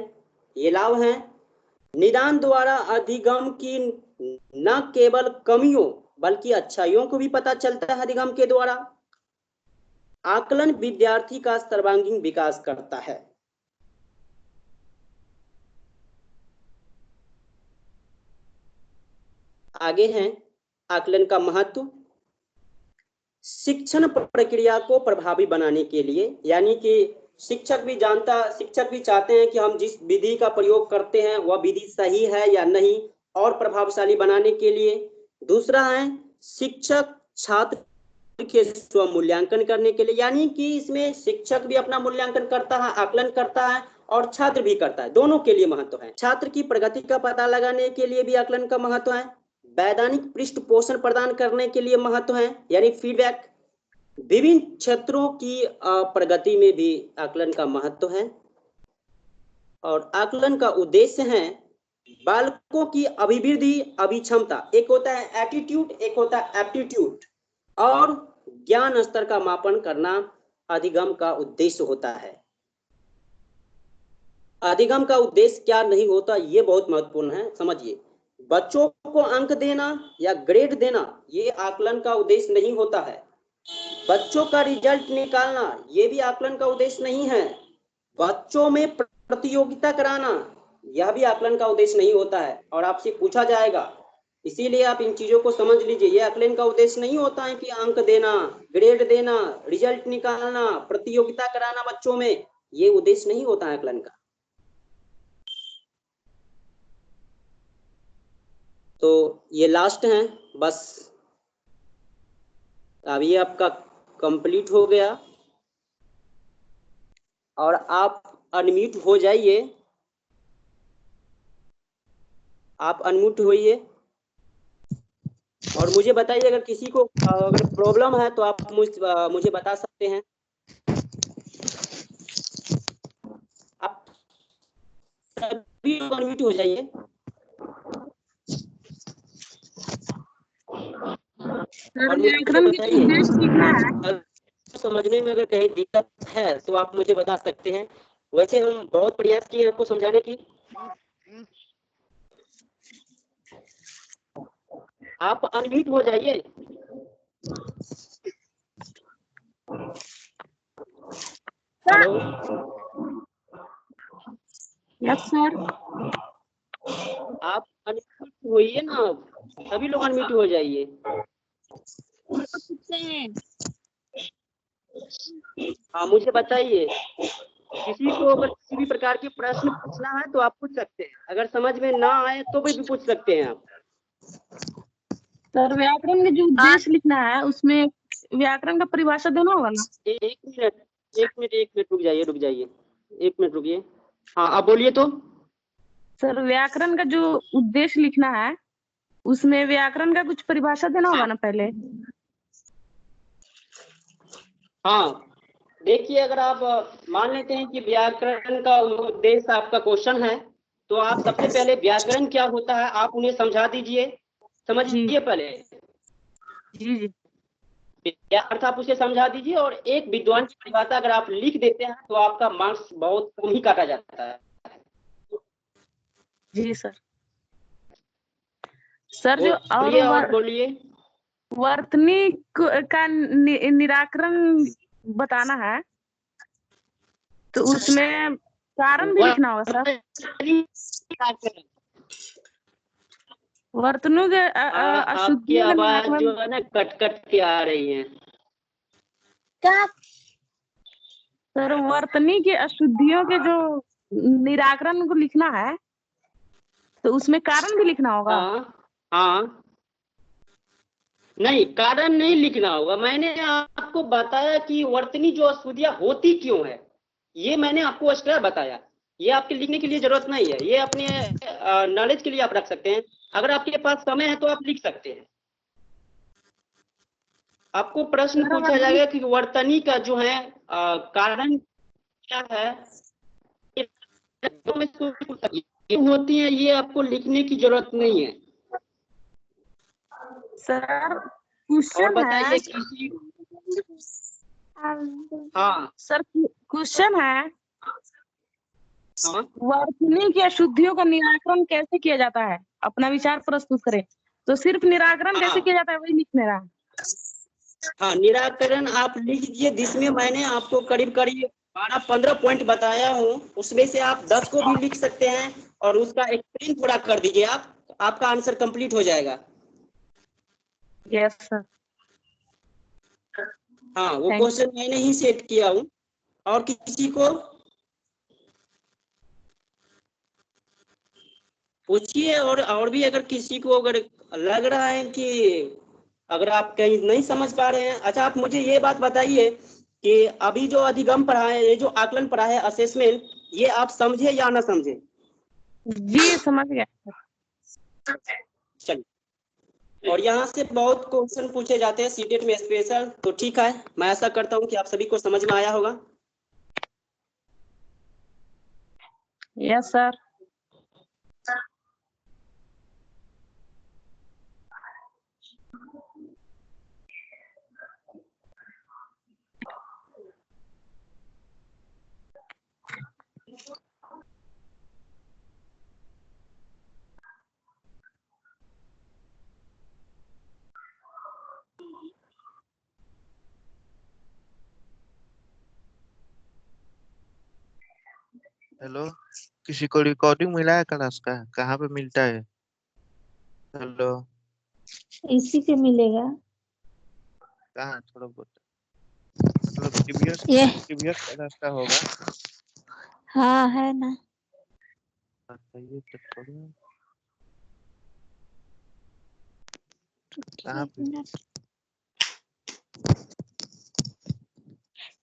ये लाभ है। निदान द्वारा अधिगम की न केवल कमियों बल्कि अच्छाइयों को भी पता चलता है। अधिगम के द्वारा आकलन विद्यार्थी का सर्वांगीण विकास करता है। आगे है आकलन का महत्व। शिक्षण प्रक्रिया को प्रभावी बनाने के लिए, यानी कि शिक्षक भी चाहते हैं कि हम जिस विधि का प्रयोग करते हैं वह विधि सही है या नहीं, और प्रभावशाली बनाने के लिए। दूसरा है शिक्षक छात्र के स्व मूल्यांकन करने के लिए, यानी कि इसमें शिक्षक भी अपना मूल्यांकन करता है, आकलन करता है, और छात्र भी करता है, दोनों के लिए महत्व है। छात्र की प्रगति का पता लगाने के लिए भी आकलन का महत्व है। वैधानिक पृष्ठपोषण प्रदान करने के लिए महत्व है, यानी फीडबैक। विभिन्न क्षेत्रों की प्रगति में भी आकलन का महत्व है। और आकलन का उद्देश्य है बालकों की अभिवृद्धि, अभिक्षमता, एक होता है एटीट्यूड, एक होता है एप्टीट्यूड, और ज्ञान स्तर का मापन करना अधिगम का उद्देश्य होता है। अधिगम का उद्देश्य क्या नहीं होता, ये बहुत महत्वपूर्ण है, समझिए। बच्चों को अंक देना या ग्रेड देना ये आकलन का उद्देश्य नहीं होता है। बच्चों का रिजल्ट निकालना ये भी आकलन का उद्देश्य नहीं है। बच्चों में प्रतियोगिता कराना यह भी आकलन का उद्देश्य नहीं होता है, और आपसे पूछा जाएगा। इसीलिए आप इन चीजों को समझ लीजिए। ये आकलन का उद्देश्य नहीं होता है कि अंक देना, ग्रेड देना, रिजल्ट निकालना, प्रतियोगिता कराना बच्चों में, ये उद्देश्य नहीं होता है आकलन का। तो ये लास्ट है बस। अब ये आपका कंप्लीट हो गया, और आप अनम्यूट हो जाइए। आप अनम्यूट होइए और मुझे बताइए अगर किसी को अगर प्रॉब्लम है तो आप मुझे बता सकते हैं। आप सभी अनम्यूट हो जाइए। और मुझे बताइए समझने में अगर कहीं दिक्कत है तो आप मुझे बता सकते हैं। वैसे हम बहुत प्रयास किए आपको समझाने की। आप अनम्यूट हो जाइए। हेलो। Yes sir. आप अनम्यूट होइए ना, सभी लोग अनम्यूट हो जाइए। हाँ मुझे बताइए, किसी को अगर किसी भी प्रकार के प्रश्न पूछना है तो आप पूछ सकते हैं। अगर समझ में ना आए तो भी पूछ सकते हैं आप। सर व्याकरण में जो उद्देश्य लिखना है उसमें व्याकरण का परिभाषा देना होगा ना? एक मिनट रुक जाइए, एक मिनट रुकिए। हाँ आप बोलिए तो। सर व्याकरण का जो उद्देश्य लिखना है उसमें व्याकरण का कुछ परिभाषा देना होगा ना पहले? हाँ देखिए, अगर आप मान लेते हैं कि व्याकरण का उद्देश्य आपका क्वेश्चन है, तो आप सबसे पहले व्याकरण क्या होता है आप उन्हें समझा दीजिए, समझिए पहले। जी जी। अर्थ आप उसे समझा दीजिए, और एक विद्वान की परिभाषा अगर आप लिख देते हैं तो आपका मार्क्स बहुत कम ही काटा जाता है। जी सर। सर जो बोलिए और बोलिए। वर्तनी का निराकरण बताना है तो उसमें कारण भी लिखना होगा सर? वर्तनों के आपकी अशुद्धियों का आवाज निराकरण। जो है ना कट कट के आ रही है। सर वर्तनी की अशुद्धियों के जो निराकरण को लिखना है तो उसमें कारण भी लिखना होगा? हाँ नहीं, कारण नहीं लिखना होगा। मैंने आपको बताया कि वर्तनी जो अशुद्धियां होती क्यों है, ये मैंने आपको एक्स्ट्रा बताया। ये आपके लिखने के लिए जरूरत नहीं है, ये अपने नॉलेज के लिए आप रख सकते हैं। अगर आपके पास समय है तो आप लिख सकते हैं। आपको प्रश्न पूछा जाएगा कि वर्तनी का जो है कारण क्या है, ये होती है, ये आपको लिखने की जरूरत नहीं है। सर और क्वेश्चन बताइए है। किसी। हाँ सर क्वेश्चन है, हाँ वर्तनी की अशुद्धियों का निराकरण कैसे किया जाता है? अपना विचार प्रस्तुत करें। तो सिर्फ निराकरण कैसे किया जाता है वही लिखने रहा। हाँ निराकरण आप लिख दीजिए, जिसमें मैंने आपको करीब करीब 12-15 पॉइंट बताया हूँ, उसमें से आप 10 को भी लिख सकते हैं और उसका एक्सप्लेन थोड़ा कर दीजिए आप, आपका आंसर कंप्लीट हो जाएगा। Yes sir. हाँ वो क्वेश्चन मैंने ही सेट किया हूँ। और किसी को पूछिए, और भी अगर किसी को अगर लग रहा है कि अगर आप कहीं नहीं समझ पा रहे हैं। अच्छा आप मुझे ये बात बताइए कि अभी जो अधिगम पढ़ा है, ये जो आकलन पढ़ा है, असेसमेंट, ये आप समझे या ना समझे? जी समझ गया। चलिए, और यहाँ से बहुत क्वेश्चन पूछे जाते हैं सीटेट में स्पेशल, तो ठीक है, मैं ऐसा करता हूँ कि आप सभी को समझ में आया होगा। Yes sir. हेलो, किसी को रिकॉर्डिंग मिला है क्लास का? कहाँ पे मिलता है? हेलो, इसी पे मिलेगा। कहाँ? थोड़ा बहुत मतलब प्रीवियस ये प्रीवियस क्लास का होगा। हाँ है ना। बताइए तो थोड़ा, कहाँ एक पे? मिनट।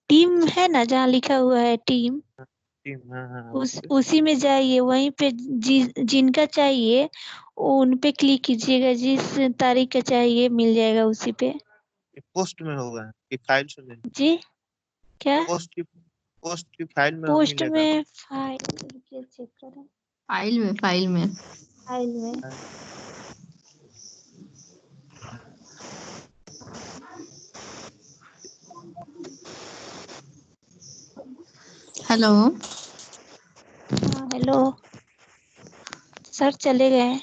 टीम है ना, जहाँ लिखा हुआ है टीम, टीम, हाँ हाँ, उसी में जाइए। वहीं पे जिनका चाहिए उन पे क्लिक कीजिएगा। जिस तारीख का चाहिए मिल जाएगा उसी पे। पोस्ट में होगा कि फाइल से लेना? जी क्या? पोस्ट की फाइल में पोस्ट मिलेगा? में फाइल, रुकिए चेक करें। फाइल में फाइल में हेलो। हाँ हेलो। सर चले गए।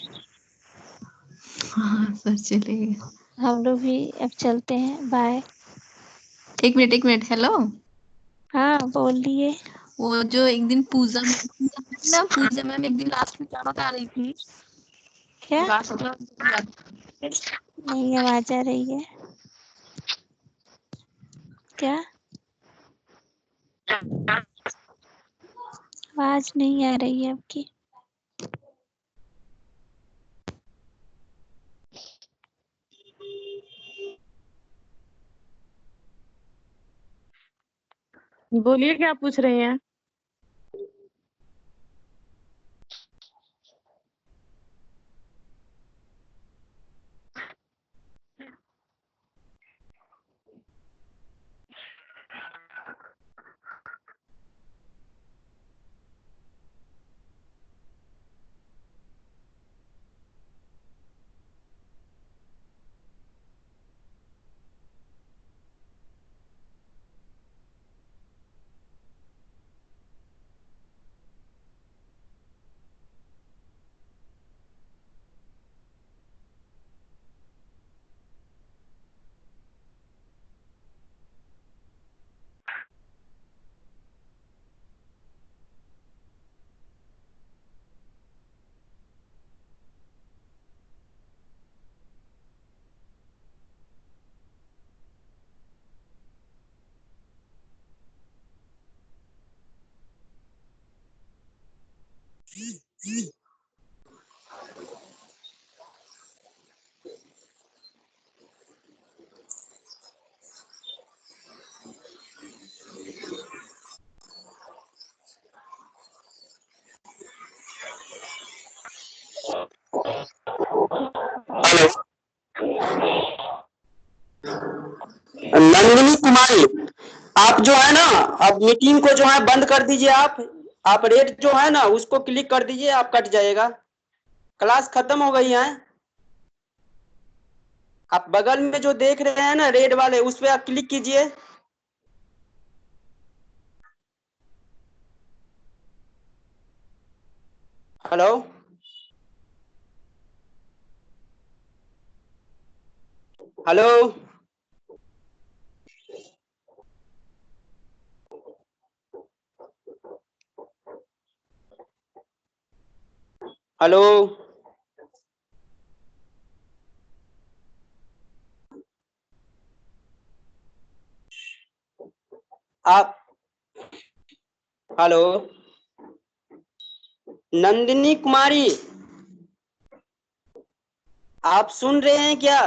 हाँ सर चले गए। हम लोग भी अब चलते हैं। बाय। एक मिनट हेलो। हाँ बोलिए। वो जो एक दिन पूजा मैम एक दिन लास्ट में क्या बता रही थी? क्या? बात मतलब नहीं आवाज आ रही है। क्या? आवाज नहीं आ रही है आपकी। बोलिए क्या पूछ रही हैं? नंदिनी कुमारी, आप जो है ना, अब मीटिंग को जो है बंद कर दीजिए। आप रेड जो है ना उसको क्लिक कर दीजिए, आप कट जाएगा। क्लास खत्म हो गई है। आप बगल में जो देख रहे हैं ना रेड वाले, उस पे आप क्लिक कीजिए। हेलो, हेलो, हेलो, आप, हेलो, नंदिनी कुमारी, आप सुन रहे हैं क्या?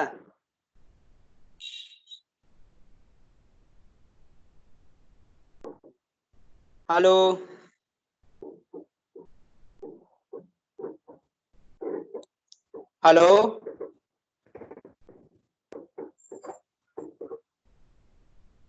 Hello, hello,